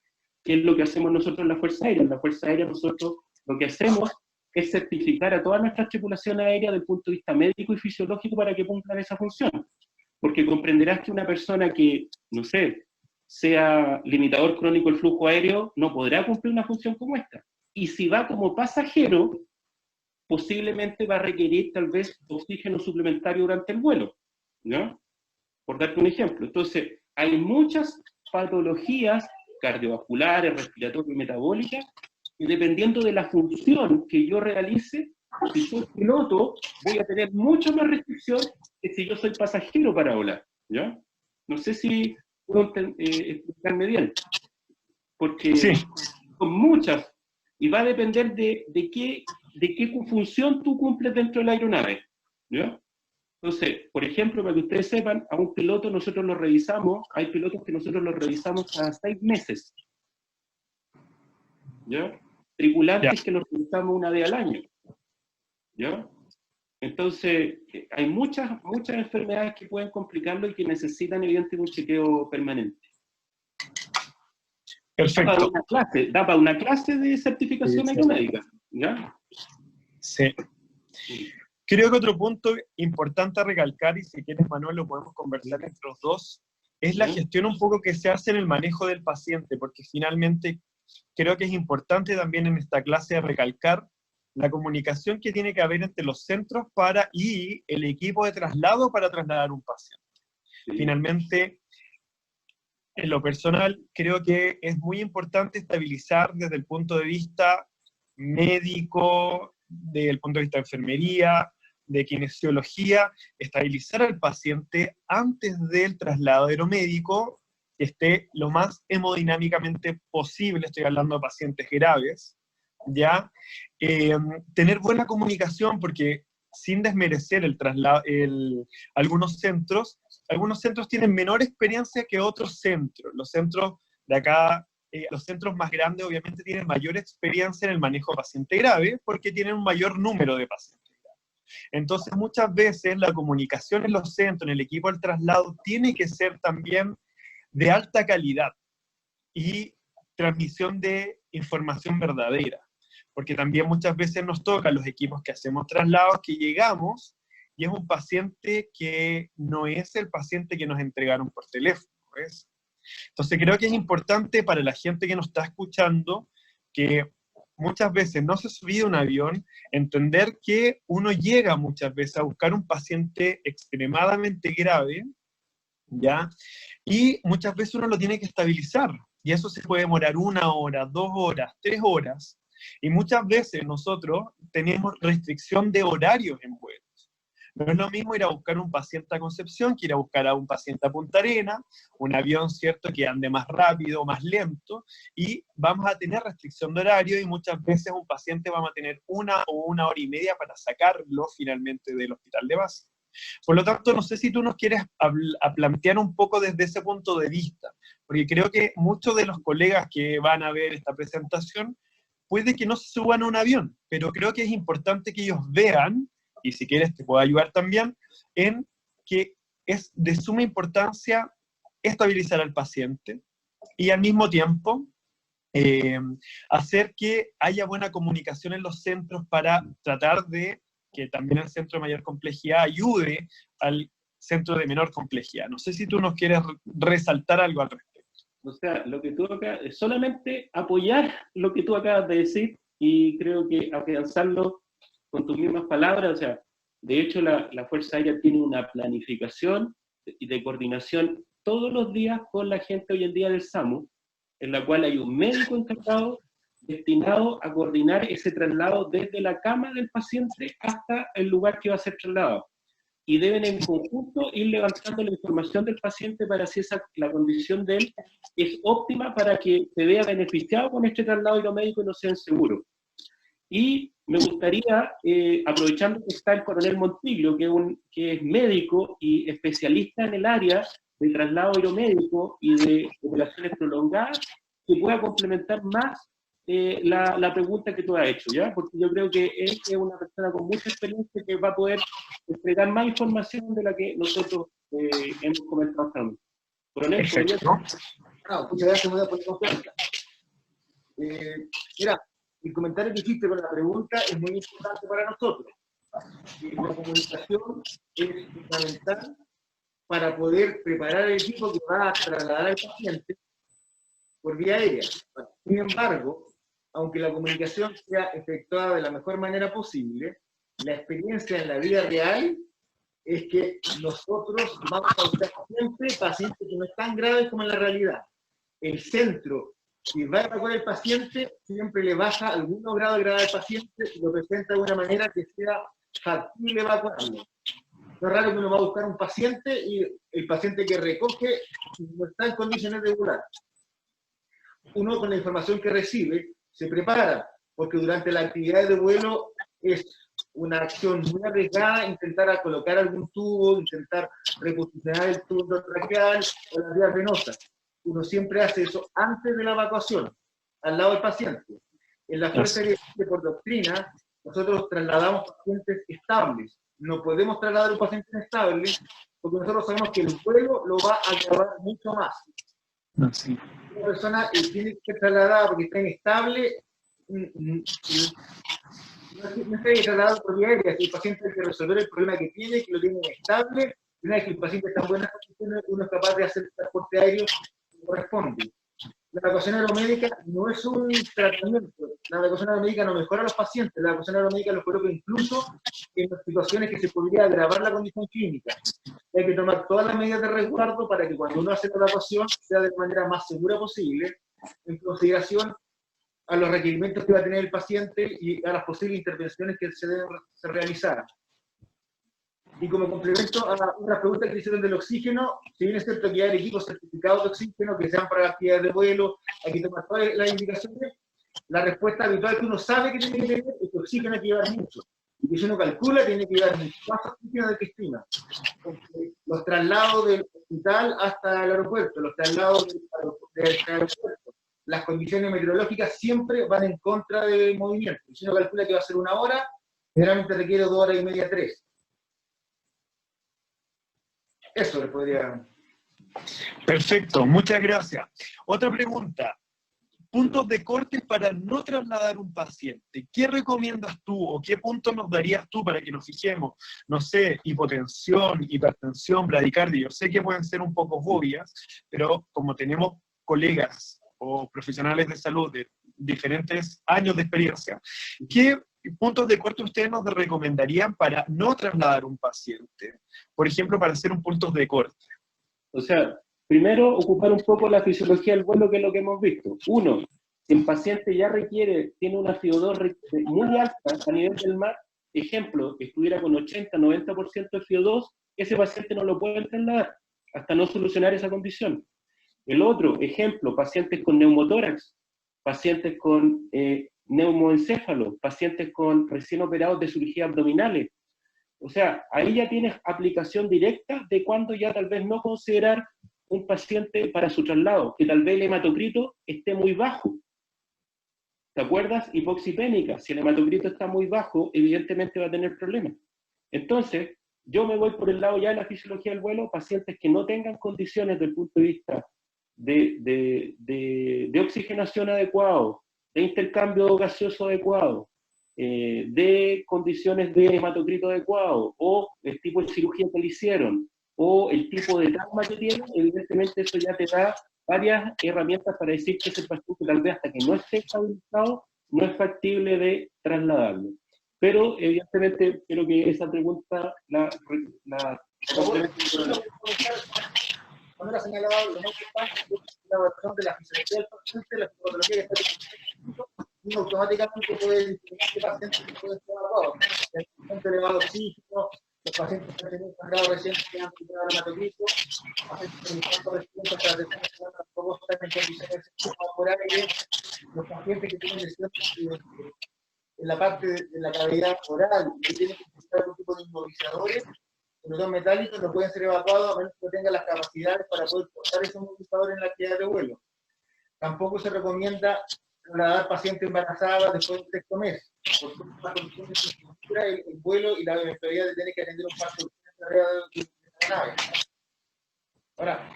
¿Qué es lo que hacemos nosotros en la Fuerza Aérea? En la Fuerza Aérea nosotros lo que hacemos es certificar a todas nuestras tripulaciones aéreas desde el punto de vista médico y fisiológico para que cumplan esa función. Porque comprenderás que una persona que, no sé, sea limitador crónico del flujo aéreo, no podrá cumplir una función como esta. Y si va como pasajero, posiblemente va a requerir tal vez oxígeno suplementario durante el vuelo, ¿no? Por darte un ejemplo. Entonces, hay muchas patologías cardiovasculares, respiratorias y metabólicas, y dependiendo de la función que yo realice, si soy piloto, voy a tener mucha más restricción que si yo soy pasajero para volar, ¿ya? No sé si puedo explicarme bien, porque sí, son muchas, y va a depender de qué función tú cumples dentro de la aeronave, ¿ya? Entonces, por ejemplo, para que ustedes sepan, a un piloto nosotros lo revisamos, hay pilotos que nosotros los revisamos cada 6 meses, ¿ya? Tripulantes que los revisamos una vez al año, ¿ya? Entonces, hay muchas enfermedades que pueden complicarlo y que necesitan, evidentemente, un chequeo permanente. perfecto. Da para una clase de certificación aeromédica, ¿ya? Sí. Creo que otro punto importante a recalcar, y si quieres, Manuel, lo podemos conversar entre los dos, es la gestión un poco que se hace en el manejo del paciente, porque finalmente creo que es importante también en esta clase recalcar la comunicación que tiene que haber entre los centros y el equipo de traslado para trasladar un paciente. Sí. Finalmente, en lo personal, creo que es muy importante estabilizar desde el punto de vista médico, desde el punto de vista de enfermería, de kinesiología, estabilizar al paciente antes del traslado aeromédico, que esté lo más hemodinámicamente posible, estoy hablando de pacientes graves, ¿ya? Tener buena comunicación, porque sin desmerecer el traslado, algunos centros tienen menor experiencia que otros centros. Los centros de acá, los centros más grandes obviamente tienen mayor experiencia en el manejo de paciente grave, porque tienen un mayor número de pacientes graves. Entonces, muchas veces la comunicación en los centros, en el equipo del traslado, tiene que ser también de alta calidad y transmisión de información verdadera. Porque también muchas veces nos toca a los equipos que hacemos traslados que llegamos y es un paciente que no es el paciente que nos entregaron por teléfono, ¿ves? Entonces creo que es importante para la gente que nos está escuchando que muchas veces no se ha subido a un avión, entender que uno llega muchas veces a buscar un paciente extremadamente grave, ¿ya? Y muchas veces uno lo tiene que estabilizar, y eso se puede demorar 1 hora, 2 horas, 3 horas, y muchas veces nosotros tenemos restricción de horarios en vuelos. No es lo mismo ir a buscar un paciente a Concepción que ir a buscar a un paciente a Punta Arenas, un avión, ¿cierto?, que ande más rápido, más lento, y vamos a tener restricción de horario, y muchas veces un paciente vamos a tener 1 o 1 hora y media para sacarlo finalmente del hospital de base. Por lo tanto, no sé si tú nos quieres a plantear un poco desde ese punto de vista, porque creo que muchos de los colegas que van a ver esta presentación puede que no se suban a un avión, pero creo que es importante que ellos vean, y si quieres te puedo ayudar también, en que es de suma importancia estabilizar al paciente y al mismo tiempo hacer que haya buena comunicación en los centros para tratar de que también el centro de mayor complejidad ayude al centro de menor complejidad. No sé si tú nos quieres resaltar algo al respecto. O sea, lo que tú acá es solamente apoyar lo que tú acabas de decir, y creo que afianzarlo con tus mismas palabras. O sea, de hecho la Fuerza Aérea tiene una planificación de coordinación todos los días con la gente hoy en día del SAMU, en la cual hay un médico encargado destinado a coordinar ese traslado desde la cama del paciente hasta el lugar que va a ser trasladado. Y deben en conjunto ir levantando la información del paciente para si la condición de él es óptima para que se vea beneficiado con este traslado aeromédico y no sea inseguro. Y me gustaría, aprovechando que está el coronel Montiglio, que es médico y especialista en el área de traslado aeromédico y de operaciones prolongadas, que pueda complementar más la pregunta que tú has hecho, ¿ya? Porque yo creo que él es una persona con mucha experiencia que va a poder entregar más información de la que nosotros hemos comentado hasta ahora. Coronel, Perfecto. Muchas gracias, muy por confianza. Mira, el comentario que hiciste con la pregunta es muy importante para nosotros. La comunicación es fundamental para poder preparar el equipo que va a trasladar al paciente por vía aérea. Sin embargo, aunque la comunicación sea efectuada de la mejor manera posible, la experiencia en la vida real es que nosotros vamos a buscar siempre pacientes que no están graves como en la realidad. El centro que va a evacuar al paciente siempre le baja algunos grados de gravedad al paciente y lo presenta de una manera que sea factible evacuarlo. No es raro que uno va a buscar un paciente y el paciente que recoge no está en condiciones de volar. Uno, con la información que recibe, se prepara, porque durante las actividades de vuelo es una acción muy arriesgada intentar colocar algún tubo, intentar reposicionar el tubo endotraqueal o las vías venosas. Uno siempre hace eso antes de la evacuación, al lado del paciente. En la Fuerza Aérea, por doctrina, nosotros trasladamos pacientes estables. No podemos trasladar un paciente inestable porque nosotros sabemos que el vuelo lo va a agravar mucho más. Sí. Una persona tiene que ser trasladada porque está inestable, no está trasladado por vía aérea. Si el paciente tiene que resolver el problema que tiene, que lo tiene inestable, y una vez que el paciente está en buenas condiciones, uno es capaz de hacer el transporte aéreo que corresponde. La evacuación aeromédica no es un tratamiento. La evacuación aeromédica no mejora a los pacientes. La evacuación aeromédica los coloca incluso en las situaciones que se podría agravar la condición clínica. Hay que tomar todas las medidas de resguardo para que cuando uno hace la evacuación sea de la manera más segura posible, en consideración a los requerimientos que va a tener el paciente y a las posibles intervenciones que se deben realizar. Y como complemento a otras preguntas que hicieron del oxígeno, si bien es cierto que hay equipos certificados de oxígeno que sean para las actividades de vuelo, hay que tomar todas las indicaciones, la respuesta habitual que uno sabe que tiene que tener es que oxígeno hay que llevar mucho. Y que si uno calcula, tiene que llevar mucho más oxígeno del que estima. Porque los traslados del hospital hasta el aeropuerto, los traslados del aeropuerto, las condiciones meteorológicas siempre van en contra del movimiento. Si uno calcula que va a ser 1 hora, Generalmente requiere 2 horas y media, 3. Eso le podría... Perfecto, muchas gracias. Otra pregunta. Puntos de corte para no trasladar un paciente. ¿Qué recomiendas tú o qué puntos nos darías tú para que nos fijemos? No sé, hipotensión, hipertensión, bradicardia. Yo sé que pueden ser un poco obvias, pero como tenemos colegas o profesionales de salud de diferentes años de experiencia, ¿qué puntos de corte ustedes nos recomendarían para no trasladar un paciente? Por ejemplo, para hacer un punto de corte. O sea, primero ocupar un poco la fisiología del vuelo, que es lo que hemos visto. Uno, si el paciente ya tiene una FIO2 muy alta a nivel del mar, ejemplo, que estuviera con 80-90% de FIO2, ese paciente no lo puede trasladar hasta no solucionar esa condición. El otro, ejemplo, pacientes con neumotórax, pacientes con neumoencéfalo, pacientes con recién operados de cirugía abdominales. O sea, ahí ya tienes aplicación directa de cuándo ya tal vez no considerar un paciente para su traslado, que tal vez el hematocrito esté muy bajo. ¿Te acuerdas? Hipoxipénica. Si el hematocrito está muy bajo, evidentemente va a tener problemas. Entonces, yo me voy por el lado ya de la fisiología del vuelo, pacientes que no tengan condiciones desde el punto de vista de oxigenación adecuado, de intercambio gaseoso adecuado, de condiciones de hematocrito adecuado, o el tipo de cirugía que le hicieron, o el tipo de trauma que tiene, evidentemente eso ya te da varias herramientas para decir que ese paciente tal vez hasta que no esté estabilizado, no es factible de trasladarlo. Pero evidentemente creo que esa pregunta Cuando ha señalado lo más importante es la evaluación de la fisiología del paciente, la psicología que está y automáticamente puede distinguir qué paciente puede ser evaluado. El paciente elevado oxígeno, los pacientes que han tenido sangrado reciente que han tenido hematocrito, los pacientes con impacto reciente para detectar que tampoco están en condiciones corporales, los pacientes que tienen lesiones en la parte de la cavidad oral, que tienen que utilizar algún tipo de inmovilizadores, los dos metálicos no pueden ser evacuados a menos que tengan las capacidades para poder portar esos inmovilizadores en la actividad de vuelo. Tampoco se recomienda trasladar pacientes embarazadas después del sexto mes, porque las condiciones de estructura, el vuelo y la eventualidad de tener que atender un parto de la nave. Ahora,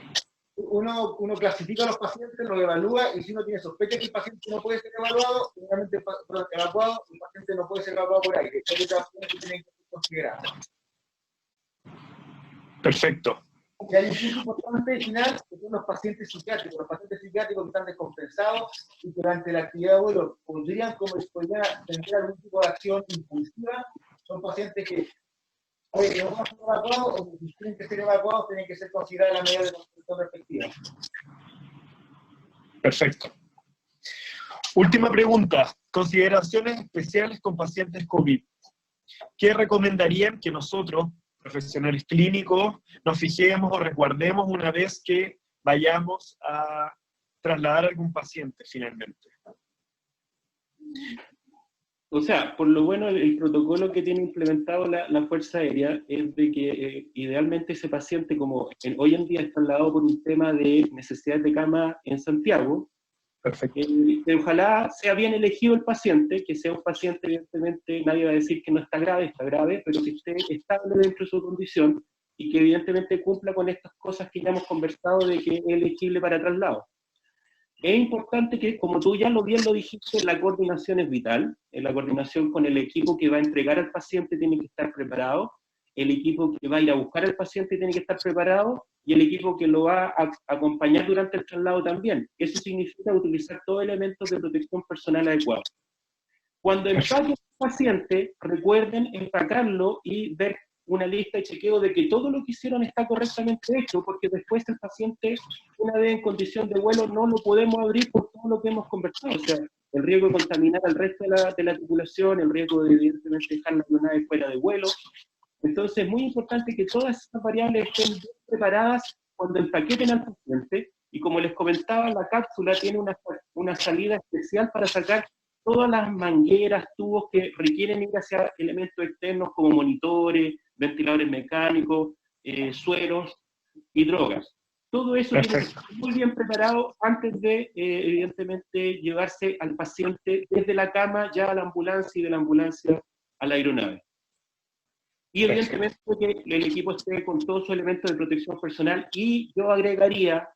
uno clasifica a los pacientes, los evalúa, y si uno tiene sospecha que el paciente no puede ser evaluado, generalmente evacuado, el paciente no puede ser evacuado por aire. Hay otras opciones que tienen que ser consideradas. Perfecto. Y hay un punto importante final, que son los pacientes psiquiátricos. Los pacientes psiquiátricos que están descompensados y que durante la actividad de vuelo podrían tener algún tipo de acción impulsiva. Son pacientes que, oye, no van a ser evacuados, o si tienen que ser evacuados, tienen que ser consideradas las medidas de contención respectivas. Perfecto. Última pregunta. Consideraciones especiales con pacientes COVID. ¿Qué recomendarían que nosotros, profesionales clínicos, nos fijemos o resguardemos una vez que vayamos a trasladar a algún paciente finalmente? O sea, por lo bueno, el protocolo que tiene implementado la Fuerza Aérea es de que idealmente ese paciente, como hoy en día es trasladado por un tema de necesidad de cama en Santiago, que ojalá sea bien elegido el paciente, que sea un paciente, evidentemente, nadie va a decir que no está grave, pero que esté estable dentro de su condición y que evidentemente cumpla con estas cosas que ya hemos conversado de que es elegible para traslado. Es importante que, como tú ya bien lo dijiste, la coordinación es vital, la coordinación con el equipo que va a entregar al paciente tiene que estar preparado, el equipo que va a ir a buscar al paciente tiene que estar preparado, y el equipo que lo va a acompañar durante el traslado también. Eso significa utilizar todos elementos de protección personal adecuados. Cuando empaquen al paciente, recuerden empacarlo y ver una lista de chequeo de que todo lo que hicieron está correctamente hecho, porque después el paciente, una vez en condición de vuelo, no lo podemos abrir por todo lo que hemos conversado. O sea, el riesgo de contaminar al resto de la tripulación, el riesgo de evidentemente dejar la aeronave fuera de vuelo. Entonces es muy importante que todas estas variables estén bien preparadas cuando empaqueten al paciente, y como les comentaba, la cápsula tiene una salida especial para sacar todas las mangueras, tubos que requieren ir hacia elementos externos como monitores, ventiladores mecánicos, sueros y drogas. Todo eso tiene que estar muy bien preparado antes de, evidentemente, llevarse al paciente desde la cama ya a la ambulancia y de la ambulancia a la aeronave. Y evidentemente que el equipo esté con todos sus elementos de protección personal, y yo agregaría,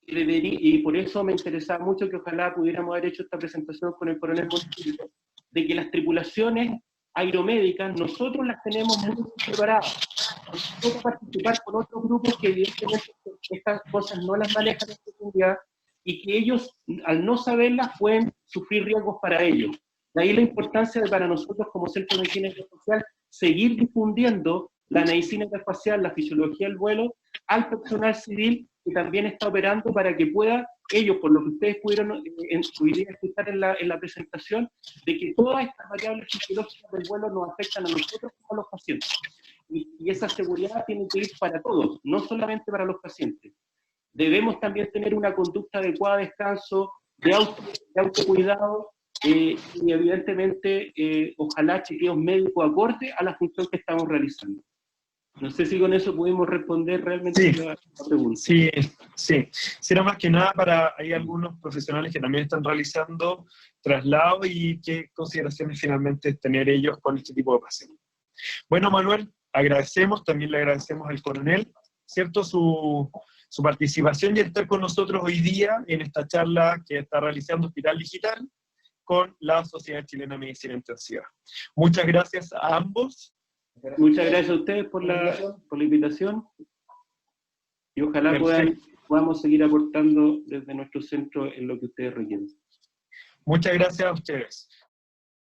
y por eso me interesaba mucho que ojalá pudiéramos haber hecho esta presentación con el coronel Montillo, de que las tripulaciones aeromédicas nosotros las tenemos muy preparadas. Nosotros participar con otros grupos que evidentemente estas cosas no las manejan en profundidad, y que ellos, al no saberlas, pueden sufrir riesgos para ellos. De ahí la importancia de, para nosotros como Centro de Medicina Aeroespacial, seguir difundiendo la medicina aeroespacial, la fisiología del vuelo, al personal civil que también está operando, para que pueda, ellos, por lo que ustedes pudieron en su idea escuchar en la presentación, de que todas estas variables fisiológicas del vuelo nos afectan a nosotros como a los pacientes. Y esa seguridad tiene que ir para todos, no solamente para los pacientes. Debemos también tener una conducta adecuada de descanso, de autocuidado, y evidentemente, ojalá chequeos médicos acorde a la función que estamos realizando. No sé si con eso pudimos responder realmente la pregunta. Sí. Era más que nada para, hay algunos profesionales que también están realizando traslados, y qué consideraciones finalmente tener ellos con este tipo de pacientes. Bueno, Manuel, agradecemos, también le agradecemos al coronel, ¿cierto?, su participación y estar con nosotros hoy día en esta charla que está realizando Hospital Digital con la Sociedad Chilena de Medicina Intensiva. Muchas gracias a ambos. Muchas gracias a ustedes por la invitación, y ojalá podamos seguir aportando desde nuestro centro en lo que ustedes requieren. Muchas gracias a ustedes.